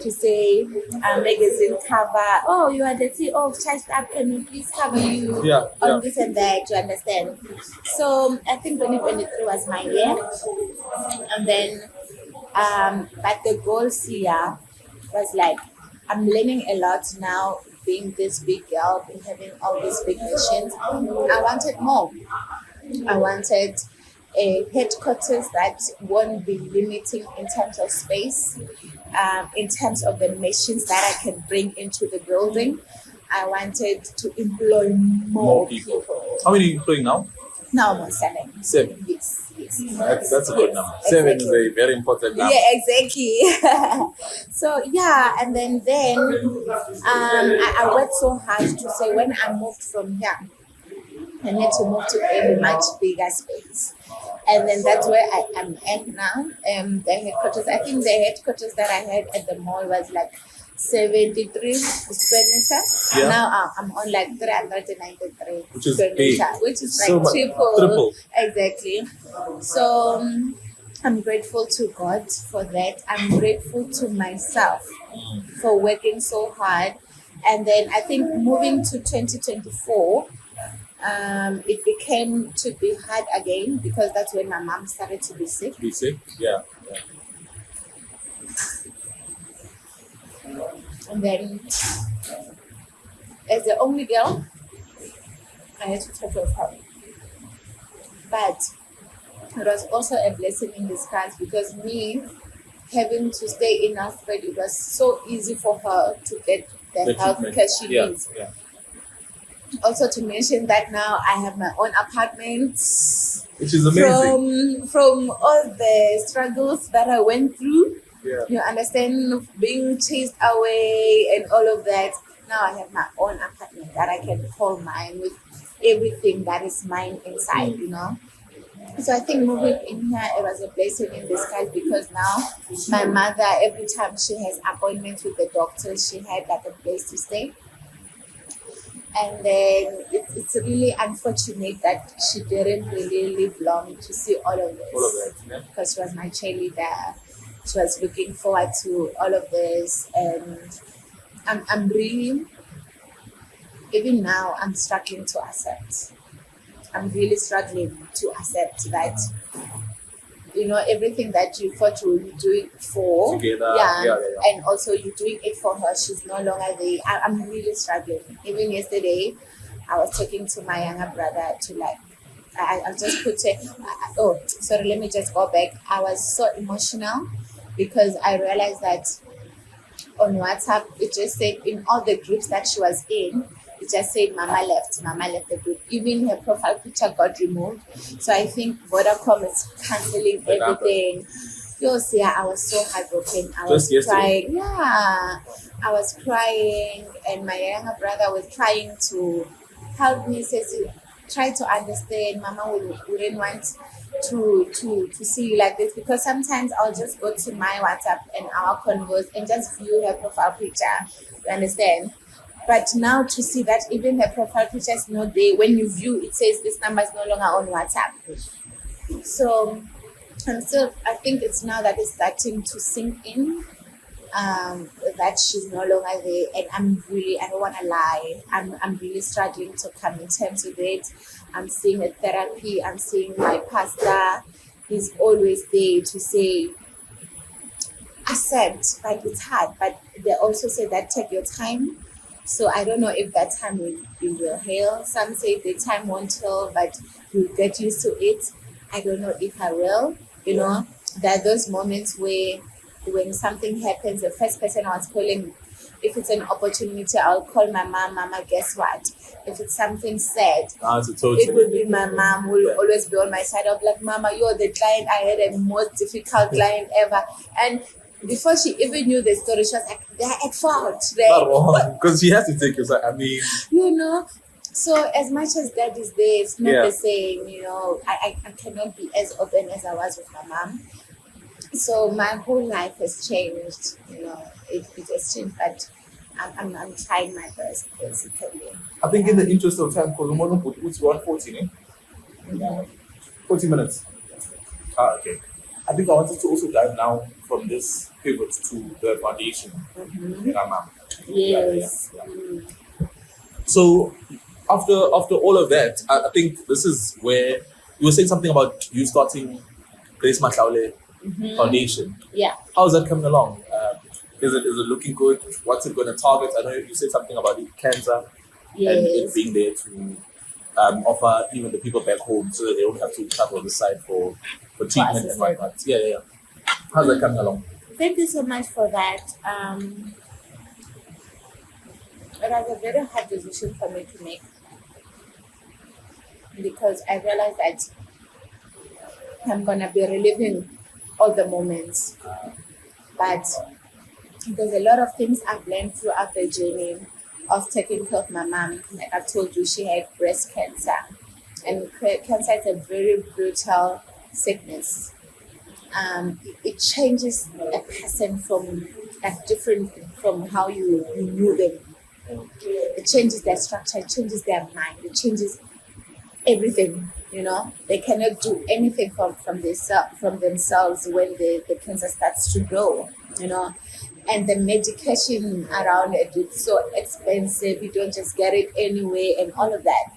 to say magazine cover, oh, you are the CEO of Charged Up, can we please cover you Yeah, on yeah. this and that, you understand? So I think 2023 was my year. And then, but the goal here was like, I'm learning a lot now, being this big girl, having all these big missions. I wanted more. I wanted a headquarters that won't be limiting in terms of space, in terms of the machines that I can bring into the building. I wanted to employ more people. How many are you employing now? Now I'm on 7. 7. Yes, yes. That's a good Yes, number. 7 is exactly. a very important number. Yeah, exactly. So yeah, and then I worked so hard to say when I moved from here, I need to move to a much bigger space. And then that's where I am at now. The headquarters, I think the headquarters that I had at the mall was like 73 square meter. Yeah. Now I'm on like 393 Which is square big. meter, which is So like much. Triple. Exactly. So I'm grateful to God for that. I'm grateful to myself for working so hard. And then I think moving to 2024, it became to be hard again because that's when my mom started to be sick. Be sick? Yeah. And then, as the only girl, I had to take care of her. But it was also a blessing in disguise because me having to stay in Alfred, it was so easy for her to get the health treatment. care she Yeah, needs. yeah. Also to mention that now I have my own apartment. Which is amazing. From all the struggles that I went through. Yeah. You understand, being chased away and all of that. now I have my own apartment that I can call mine with everything that is mine inside, you know. So I think moving in here, it was a blessing in disguise because now my mother, every time she has appointments with the doctor, she had like a place to stay. And then it's really unfortunate that she didn't really live long to see all of this. All of that, yeah. Because she was my cheerleader. She was looking forward to all of this. And I'm really, even now, I'm struggling to accept. I'm really struggling to accept that, you know, everything that you thought you were doing for, Together, and also you're doing it for her, she's no longer there. I'm really struggling. Even yesterday, I was talking to my younger brother to like, I'll just put it, oh, sorry, let me just go back. I was so emotional because I realized that on WhatsApp, it just said in all the groups that she was in, it just said mama left the group. Even her profile picture got removed. So I think Vodacom is cancelling everything. Yeah, I was so heartbroken. I was crying. Yeah, I was crying, and my younger brother was trying to help me. Says, try to understand. Mama wouldn't want to see you like this, because sometimes I'll just go to my WhatsApp and our converse and just view her profile picture. You understand? But now to see that even her profile picture is not there, when you view, it says this number is no longer on WhatsApp. So I think it's now that it's starting to sink in, that she's no longer there, and I don't want to lie, I'm really struggling to come in terms with it. I'm seeing a therapy, I'm seeing my pastor, he's always there to say, accept, but it's hard. But they also say that take your time. So I don't know if that time will heal. Some say the time won't heal, but you'll get used to it. I don't know if I will. You know, there are those moments where when something happens, the first person I was calling, if it's an opportunity, I'll call my mom. Mama, guess what? If it's something sad, it would be my mom who will always be on my side. I'll be like, Mama, you're the client. I had a most difficult client ever. And before she even knew the story, she was like, they're at fault. Because she has to take your side. I mean, you know. So as much as that is there, it's not the same. You know, I cannot be as open as I was with my mom. So my whole life has changed. You know, it has changed, but I'm trying my best, basically. I think in the interest of time, because we're going to put 140, eh? 40 minutes. Okay. I think I wanted to also dive now from this pivot to the foundation. Yes. So after all of that, I think this is where you were saying something about you starting Ntsako Mahlaule Foundation. Yeah. How is that coming along? Is it looking good? What's it going to target? I know you said something about cancer and it being there to offer even the people back home so that they don't have to travel the side for treatment and whatnot. Yeah. How's that coming along? Thank you so much for that. It was a very hard decision for me to make, because I realized that I'm gonna be reliving all the moments, but there's a lot of things I've learned throughout the journey of taking care of my mom. Like I've told you, she had breast cancer, and cancer is a very brutal sickness. It changes a person from different from how you knew them. It changes their structure, it changes their mind, it changes everything. You know, they cannot do anything from themselves when the cancer starts to grow. You know, and the medication around it, it's so expensive. You don't just get it anyway, and all of that.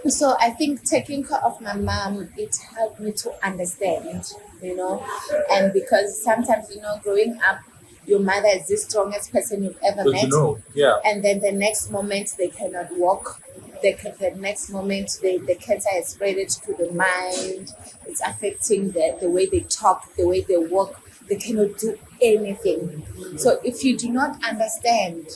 So I think taking care of my mom, it helped me to understand, you know, and because sometimes, you know, growing up, your mother is the strongest person you've ever met. And then the next moment they cannot walk. The next moment the cancer has spread it to the mind. It's affecting the way they talk, the way they walk. They cannot do anything. So if you do not understand,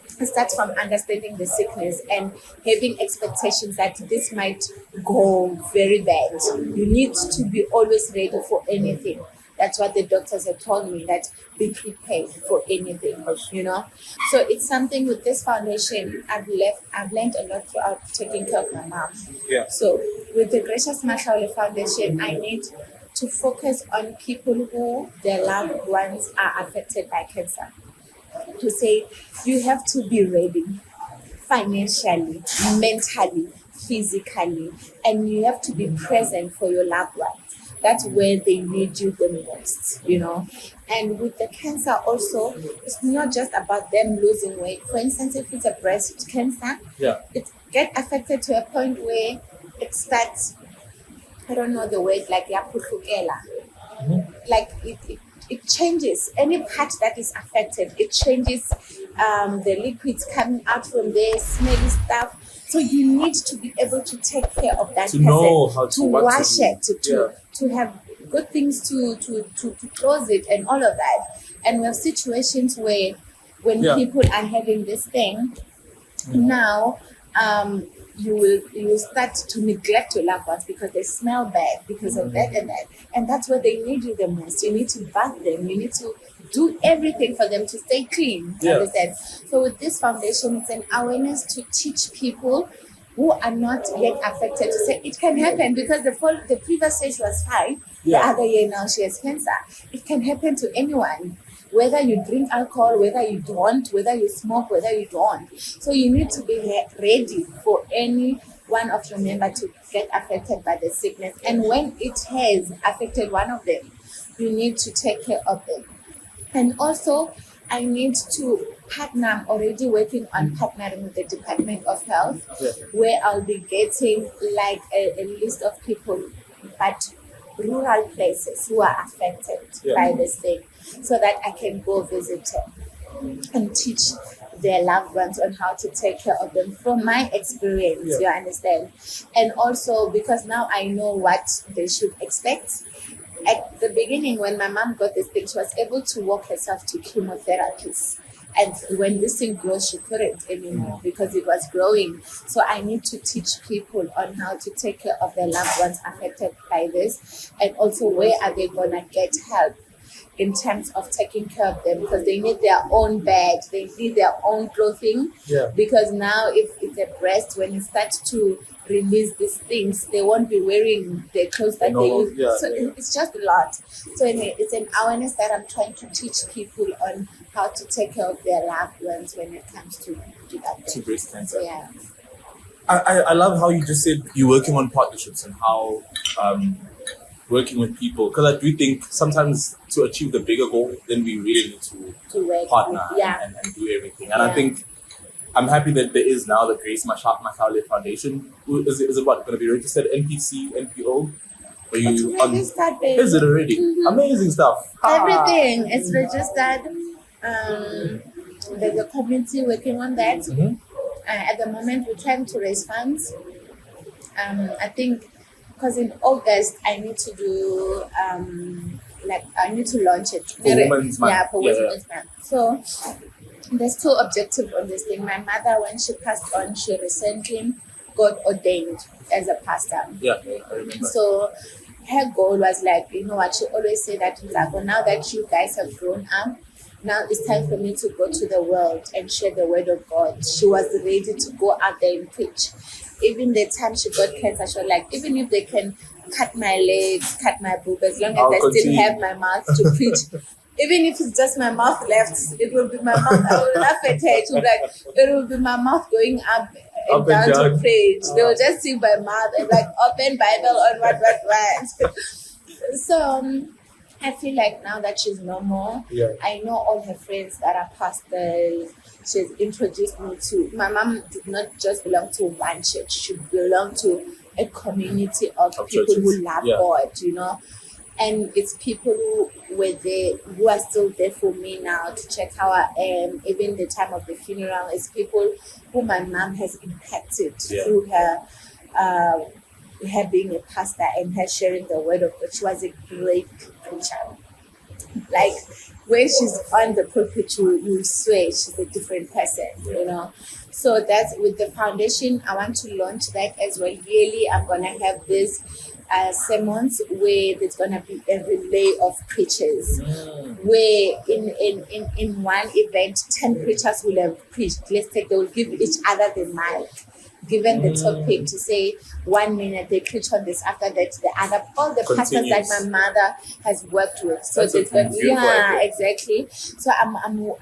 start from understanding the sickness and having expectations that this might go very bad. You need to be always ready for anything. That's what the doctors have told me, that be prepared for anything, you know. So it's something with this foundation I've learned a lot throughout taking care of my mom. Yeah. So with the Gracious Mahlaule Foundation, I need to focus on people who their loved ones are affected by cancer. To say you have to be ready financially, mentally, physically, and you have to be present for your loved ones. That's where they need you the most, you know. And with the cancer also, it's not just about them losing weight. For instance, if it's a breast cancer, it get affected to a point where it starts, I don't know the word, like yapuhlukela. Like it changes. Any part that is affected, it changes the liquids coming out from there, smelly stuff. So you need to be able to take care of that To person, know how to what wash to do. it, to have good things to close it and all of that. And we have situations where when people are having this thing, now you will start to neglect your loved ones because they smell bad because of that and that. And that's where they need you the most. You need to bath them. You need to do everything for them to stay clean. Understand? So with this foundation, it's an awareness to teach people who are not yet affected to say it can happen, because the previous stage was fine. The other year now she has cancer. It can happen to anyone. Whether you drink alcohol, whether you don't, whether you smoke, whether you don't. So you need to be ready for any one of your members to get affected by the sickness. And when it has affected one of them, you need to take care of them. And also, I need to partner. I'm already working on partnering with the Department of Health, where I'll be getting like a list of people, but rural places who are affected by this thing, so that I can go visit them and teach their loved ones on how to take care of them from my experience, you understand? And also because now I know what they should expect. At the beginning, when my mom got this thing, she was able to walk herself to chemotherapies. And when this thing grows, she couldn't anymore because it was growing. So I need to teach people on how to take care of their loved ones affected by this. And also, where are they going to get help in terms of taking care of them, because they need their own bed, they need their own clothing. Because now if it's a breast, when it starts to release these things, they won't be wearing the clothes that they use. So it's just a lot. So anyway, it's an awareness that I'm trying to teach people on how to take care of their loved ones when it comes to that. To breast cancer. Yeah. I love how you just said you're working on partnerships and how working with people, because I do think sometimes to achieve the bigger goal, then we really need to work partner with, and do everything. And I think I'm happy that there is now the Grace Mahlaule Foundation. Is it what, going to be registered NPC, NPO? Are you registered, baby. Is it already? Amazing stuff. Everything is registered. There's a committee working on that. At the moment, we're trying to raise funds. I think because in August I need to do I need to launch it for Women's Month. For Women's Month. So there's two objectives on this thing. My mother, when she passed on, she recently got ordained as a pastor. Yeah, I remember. So her goal was like, you know what, she always said that, Ntsako, now that you guys have grown up, now it's time for me to go to the world and share the word of God. She was ready to go out there and preach. Even the time she got cancer, she was like, even if they can cut my legs, cut my boob, as long as I still have my mouth to preach. Even if it's just my mouth left, it will be my mouth. I will laugh at her. She will like, it will be my mouth going up and down to preach. They will just see my mouth and like open Bible on what. So I feel like now that she's no more, I know all her friends that are pastors. She's introduced me to, my mom did not just belong to one church, she belonged to a community of people churches. who love God, you know. And it's people who were there, who are still there for me now to check how I am. Even the time of the funeral, it's people who my mom has impacted through her being a pastor and her sharing the word of God. She was a great preacher. Like, when she's on the pulpit, you swear she's a different person, you know. So that's with the foundation. I want to launch that as well. Yearly, I'm gonna have this sermons where there's gonna be a relay of preachers. Where in one event 10 preachers will have preached. Let's say they will give each other the mic, given the topic to say 1 minute they preach on this, after that the other, all the pastors that my mother has worked with. So That's exactly. So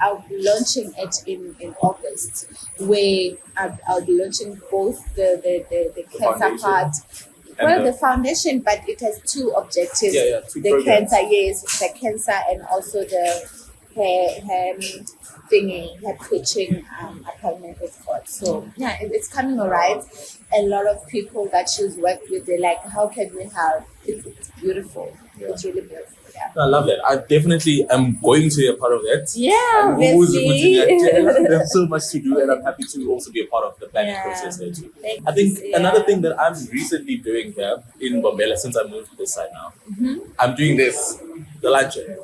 I'll be launching it in August, where I'll be launching both the cancer part. Well, the foundation, but it has two objectives. Two the programs. cancer, the cancer, and also the her preaching appointment with God. So it's coming alright. A lot of people that she's worked with, they're like, how can we help? It's beautiful. It's really beautiful. Yeah. I love that. I definitely am going to be a part of that. Yeah, I'm always obviously. looking at there's so much to do, and I'm happy to also be a part of the planning process there too. I think another thing that I'm recently doing here in Bombela, since I moved to this side now, I'm doing the luncheon.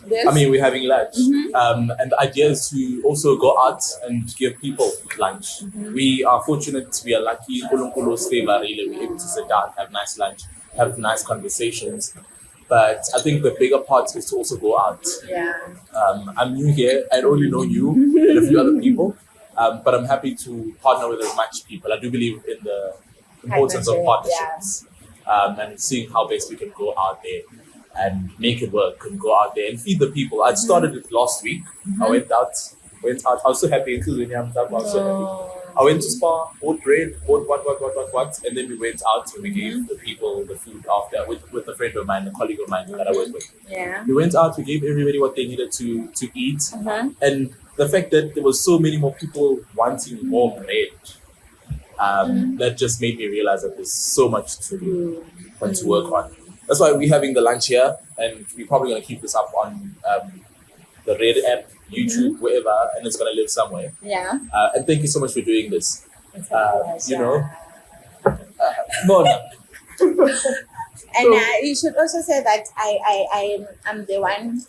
Yes. I mean, we're having lunch. And the idea is to also go out and give people lunch. We are fortunate, we are lucky, Nkulunkulu's favor, really, we're able to sit down, have nice lunch, have nice conversations. But I think the bigger part is to also go out. Yeah. I'm new here. I only know you and a few other people. But I'm happy to partner with as much people. I do believe in the importance of partnerships and seeing how best we can go out there and make it work and go out there and feed the people. I started it last week. I went out. I was so happy. I went to Spa, bought bread, bought what, and then we went out and we gave the people the food after with a friend of mine, a colleague of mine that I work with. Yeah. We went out, we gave everybody what they needed to eat. And the fact that there was so many more people wanting more bread, that just made me realize that there's so much to do and to work on. That's why we're having the lunch here, and we're probably going to keep this up on the Red app, YouTube, wherever, and it's going to live somewhere. Yeah. And thank you so much for doing this. You know, and you should also say that I'm the one.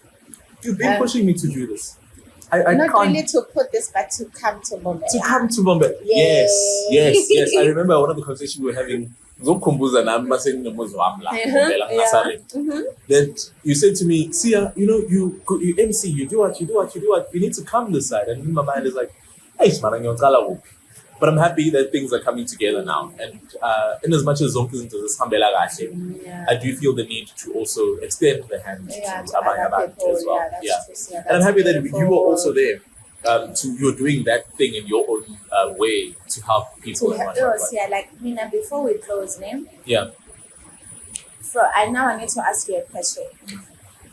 You've been pushing me to do this. I not can't. really to put this, but to come to Bombay. To come to Bombay. Yay. Yes. I remember one of the conversations we were having. That you said to me, Sia, you MC, you do what, you need to come this side. And in my mind is like, hey, but I'm happy that things are coming together now. And in as much as Zonk is into this I do feel the need to also extend the hand to Abang as well. True. And I'm happy that you were also there. You're doing that thing in your own way to help people. Like Mina, before we close, name. Yeah. So I need to ask you a question.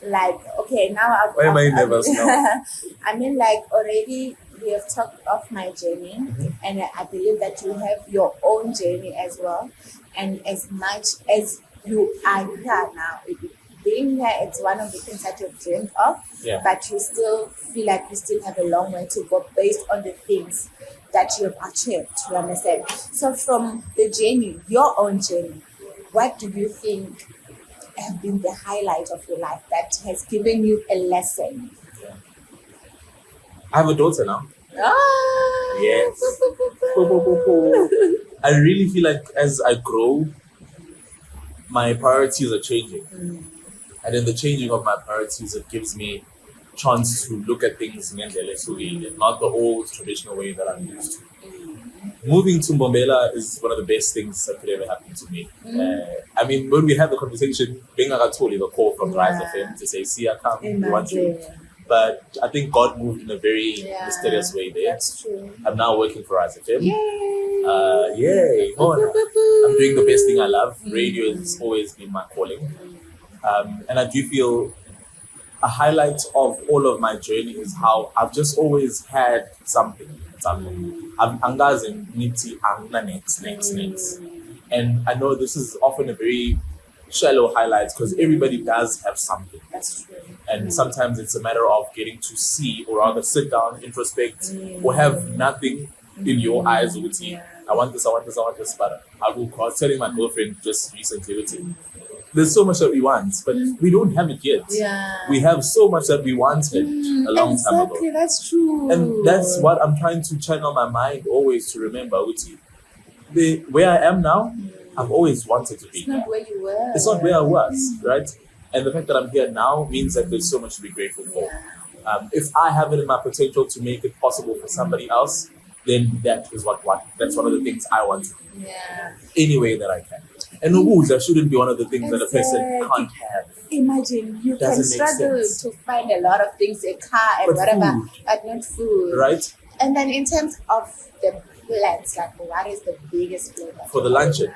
Like, okay, now why am I nervous now? I mean, like, already we have talked of my journey, and I believe that you have your own journey as well. And as much as you are here now, being here, it's one of the things that you've dreamed of, but you still feel like you still have a long way to go based on the things that you've achieved, you understand? So from the journey, your own journey, what do you think have been the highlight of your life that has given you a lesson? I have a daughter now. Ah, Yes. I really feel like as I grow, my priorities are changing. And in the changing of my priorities, it gives me chance to look at things in not the old traditional way that I'm used to. Moving to Mbombela is one of the best things that could ever happen to me. I mean, when we had the conversation, being the call from Rise FM to say, Sia, come, we want you. But I think God moved in a very mysterious way there. That's true. I'm now working for Rise FM. Yay! Yay! I'm doing the best thing I love. Radio has always been my calling. And I do feel a highlight of all of my journey is how I've just always had something. I'm angazing niti next. And I know this is often a very shallow highlight because everybody does have something. That's true. And sometimes it's a matter of getting to see or rather sit down, introspect, or have nothing in your eyes. I want this, but I was telling my girlfriend just recently, there's so much that we want, but we don't have it yet. We have so much that we wanted a long time ago. Exactly, that's true. And that's what I'm trying to channel my mind always to remember. Where I am now, I've always wanted to be. It's not where you were. It's not where I was, right? And the fact that I'm here now means that there's so much to be grateful for. If I have it in my potential to make it possible for somebody else, then that's one of the things I want to do. Any way that I can. And Ubuza shouldn't be one of the things that a person can't have. Imagine you can Doesn't make struggle sense. to find a lot of things, a car and But whatever, food. but not food. Right? And then in terms of the plans, like what is the biggest plan? For the luncheon.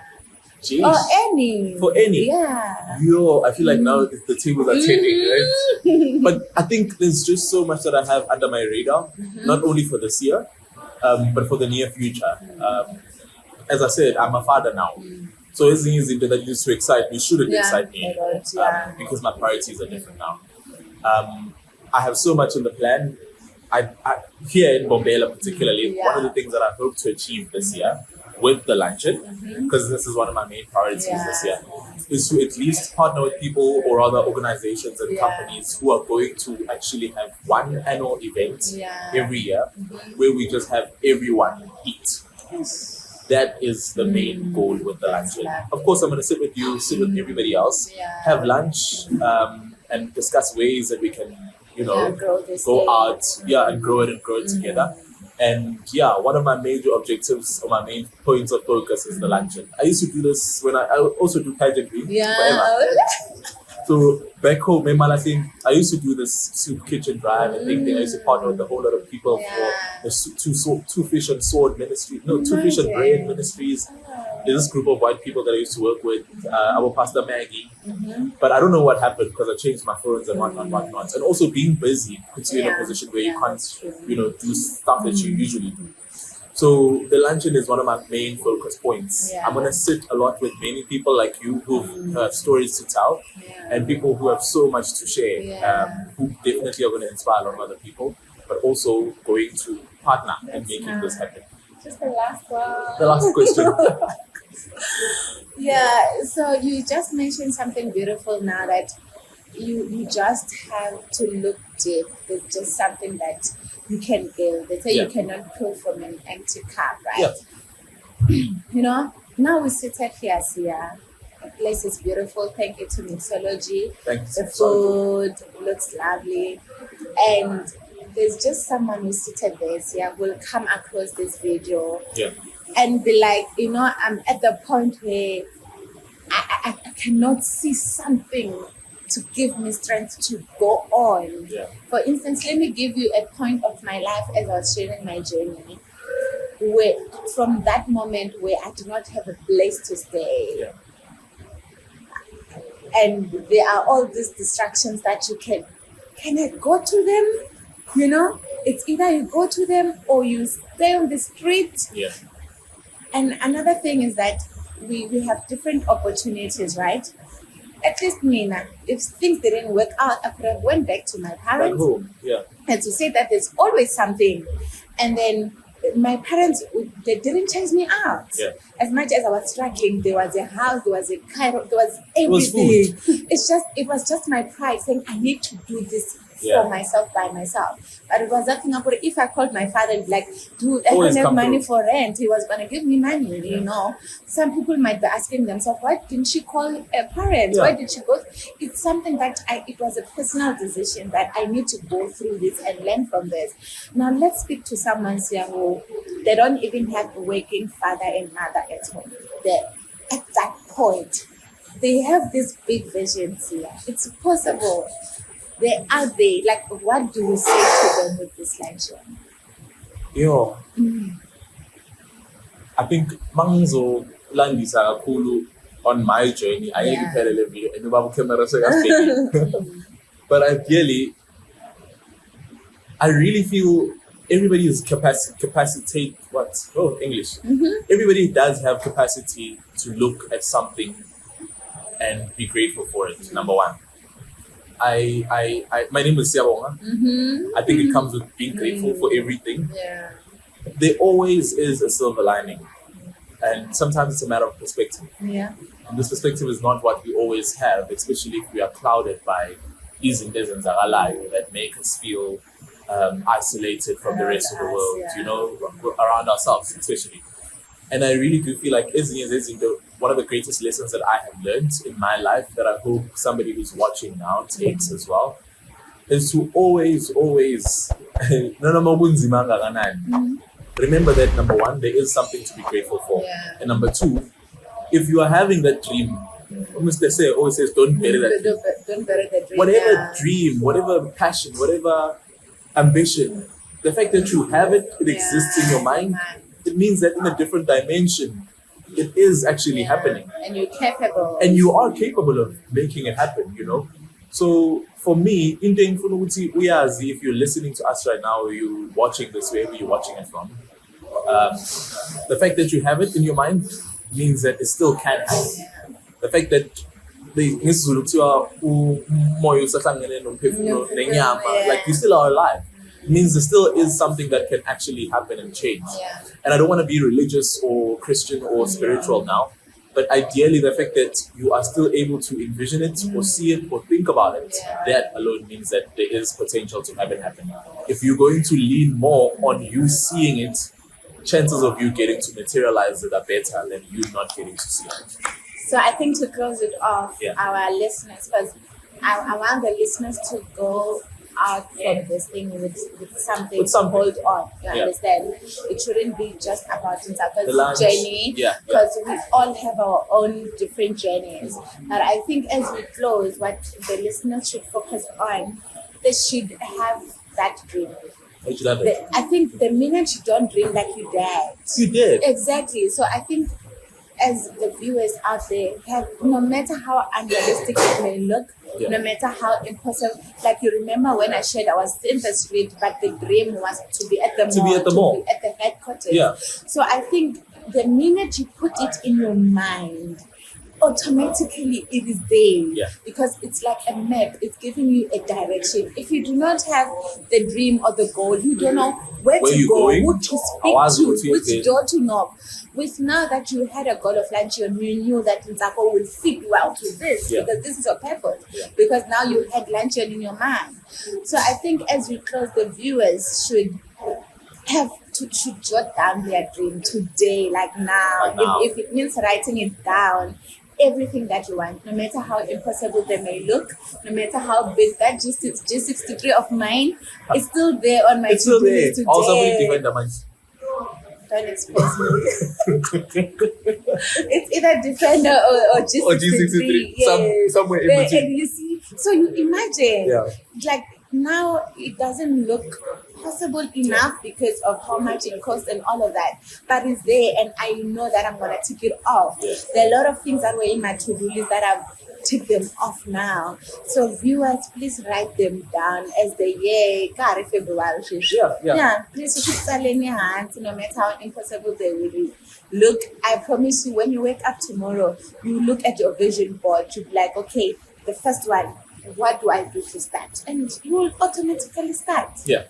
Jeez. Or any. For any. Yeah. Yo, I feel like now the tables are turning, right? But I think there's just so much that I have under my radar, not only for this year, but for the near future. As I said, I'm a father now. So it's easy that used to excite me, shouldn't excite me anymore, because my priorities are different now. I have so much in the plan. I here in Bombela particularly, one of the things that I hope to achieve this year with the luncheon, because this is one of my main priorities this year, is to at least partner with people or other organizations and companies who are going to actually have one annual event every year where we just have everyone eat. That is the main goal with the luncheon. Of course, I'm going to sit with you, sit with everybody else, have lunch, and discuss ways that we can, go out, and grow it together. And one of my major objectives or my main points of focus is the luncheon. I used to do this when I also do pageantry forever. So back home in Malasin, I used to do this soup kitchen drive and thing. I used to partner with a whole lot of people for the two fish and sword ministry. No, two fish and bread ministries. There's this group of white people that I used to work with, our pastor Maggie. But I don't know what happened because I changed my phones and whatnot. And also being busy puts you in a position where you can't, do stuff that you usually do. So the luncheon is one of my main focus points. I'm going to sit a lot with many people like you who have stories to tell and people who have so much to share, who definitely are going to inspire a lot of other people, but also going to partner and making this happen. Just the last one. The last question. So you just mentioned something beautiful now that you just have to look deep. There's just something that you can build. They say you cannot pour from an empty cup, right? Now we sit here, Sia. The place is beautiful. Thank you to mixology. The food looks lovely. And there's just someone who's seated there, Sia, will come across this video and be like, I'm at the point where I cannot see something to give me strength to go on. For instance, let me give you a point of my life as I was sharing my journey, where from that moment where I do not have a place to stay, and there are all these distractions that you can I go to them? It's either you go to them or you stay on the street. And another thing is that we have different opportunities, right? At least me, if things didn't work out, I could have went back to my parents and to say that there's always something. And then my parents, they didn't chase me out. As much as I was struggling, there was a house, there was a car, there was everything. It was just my pride saying I need to do this for myself by myself. But it was nothing about it. If I called my father and be like, dude, I don't have money for rent, he was gonna give me money, Some people might be asking themselves, why didn't she call a parent? Why did she go? It's something that it was a personal decision that I need to go through this and learn from this. Now let's speak to someone here who they don't even have a working father and mother at home. They're at that point. They have this big visions here. It's possible. They are there. Like, what do we say to them with this luncheon? I think Manzo Landisa Kulu on my journey. I ain't had a video and the camera so but I really feel everybody is capacitate what? Oh, English. Everybody does have capacity to look at something and be grateful for it. Number one. My name is Siabonga. I think it comes with being grateful for everything. There always is a silver lining. And sometimes it's a matter of perspective. And this perspective is not what we always have, especially if we are clouded by these and that make us feel isolated from the rest of the world, around ourselves especially. And I really do feel like one of the greatest lessons that I have learned in my life that I hope somebody who's watching now takes as well is to always remember that number one, there is something to be grateful for. Yeah. And number two, if you are having that dream, always says don't bury that dream. Don't bury the dream. Whatever dream, whatever passion, whatever ambition, the fact that you have it, it exists in your mind, it means that in a different dimension, it is actually happening. And you're capable. And you are capable of making it happen, you know? So for me, if you're listening to us right now, or you're watching this, wherever you're watching it from, the fact that you have it in your mind means that it still can happen. The fact that like you still are alive means there still is something that can actually happen and change. Yeah. And I don't want to be religious or Christian or spiritual now, but ideally the fact that you are still able to envision it or see it or think about it, that alone means that there is potential to have it happen. If you're going to lean more on you seeing it, chances of you getting to materialize it are better than you not getting to see it. So I think to close it off, our listeners, because I want the listeners to go out from this thing with something to hold on. You understand? It shouldn't be just about Ntsako's journey, because we all have our own different journeys. But I think as we close, what the listeners should focus on, they should have that dream. I think the minute you don't dream like you did. You did. Exactly. So I think as the viewers out there, no matter how unrealistic it may look, no matter how impossible, like you remember when I shared I was in the street, but the dream was to be at the mall, to be at the headquarters. Yeah. So I think the minute you put it in your mind, automatically it is there, because it's like a map. It's giving you a direction. If you do not have the dream or the goal, you don't know where to go, who to speak to, which door to knock. With now that you had a goal of Luncheon, you knew that Ntsako will fit well to this, because this is your purpose, because now you had Luncheon in your mind. So I think as we close, the viewers should jot down their dream today, like now. If it means writing it down, everything that you want, no matter how impossible they may look, no matter how big that G63 of mine is still there on my to-do list today. Also, defend don't expose me. It's either Defender or G63. Yes. Somewhere in between. And you see, so you imagine, like now it doesn't look possible enough because of how much it costs and all of that, but it's there, and I know that I'm gonna tick it off. There are a lot of things that were in my to-do list that I've ticked them off now. So viewers, please write them down as the year February. Please keep in your hands, no matter how impossible they will be. Look, I promise you, when you wake up tomorrow, you look at your vision board, you'll be like, okay, the first one, what do I do to start? And you will automatically start. Yeah.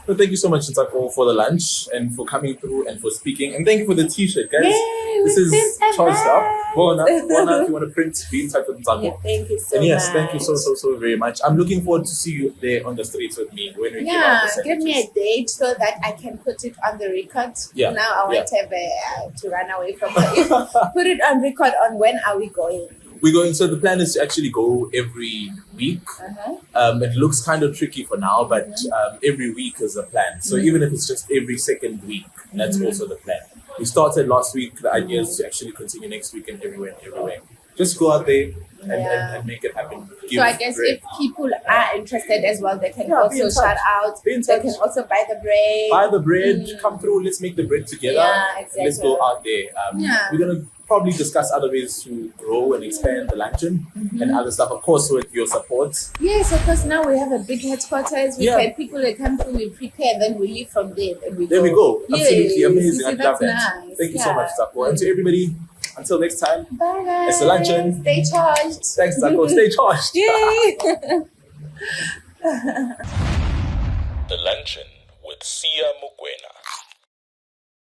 So thank you so much, Ntsako, for the lunch and for coming through and for speaking. And thank you for the t-shirt, guys. This is charged up. Bona, if you want to print, be in touch with Ntsako. Thank you so much. And yes, much. thank you so very much. I'm looking forward to see you there on the streets with me when we give me a date so that I can put it on the record. Now I won't have to run away from it. Put it on record on when are we going. We're going, so the plan is to actually go every week. It looks kind of tricky for now, but every week is the plan. So even if it's just every second week, that's also the plan. We started last week. The idea is to actually continue next week and everywhere. Just go out there and make it happen. So I guess if people are interested as well, they can also shout out. They can also buy the bread. Buy the bread, come through, let's make the bread together. Exactly. Let's go out there. We're going to probably discuss other ways to grow and expand the Luncheon and other stuff, of course, with your support. Yes, of course. Now we have a big headquarters. We can people that come through, we prepare, and then we leave from there. And we go. Absolutely amazing. I love that. Nice. Thank you so much, Ntsako. And to everybody, until next time, bye guys. It's the Luncheon. Stay charged. Thanks, Ntsako. Stay charged. Yay. The Luncheon with Sia Mukwena.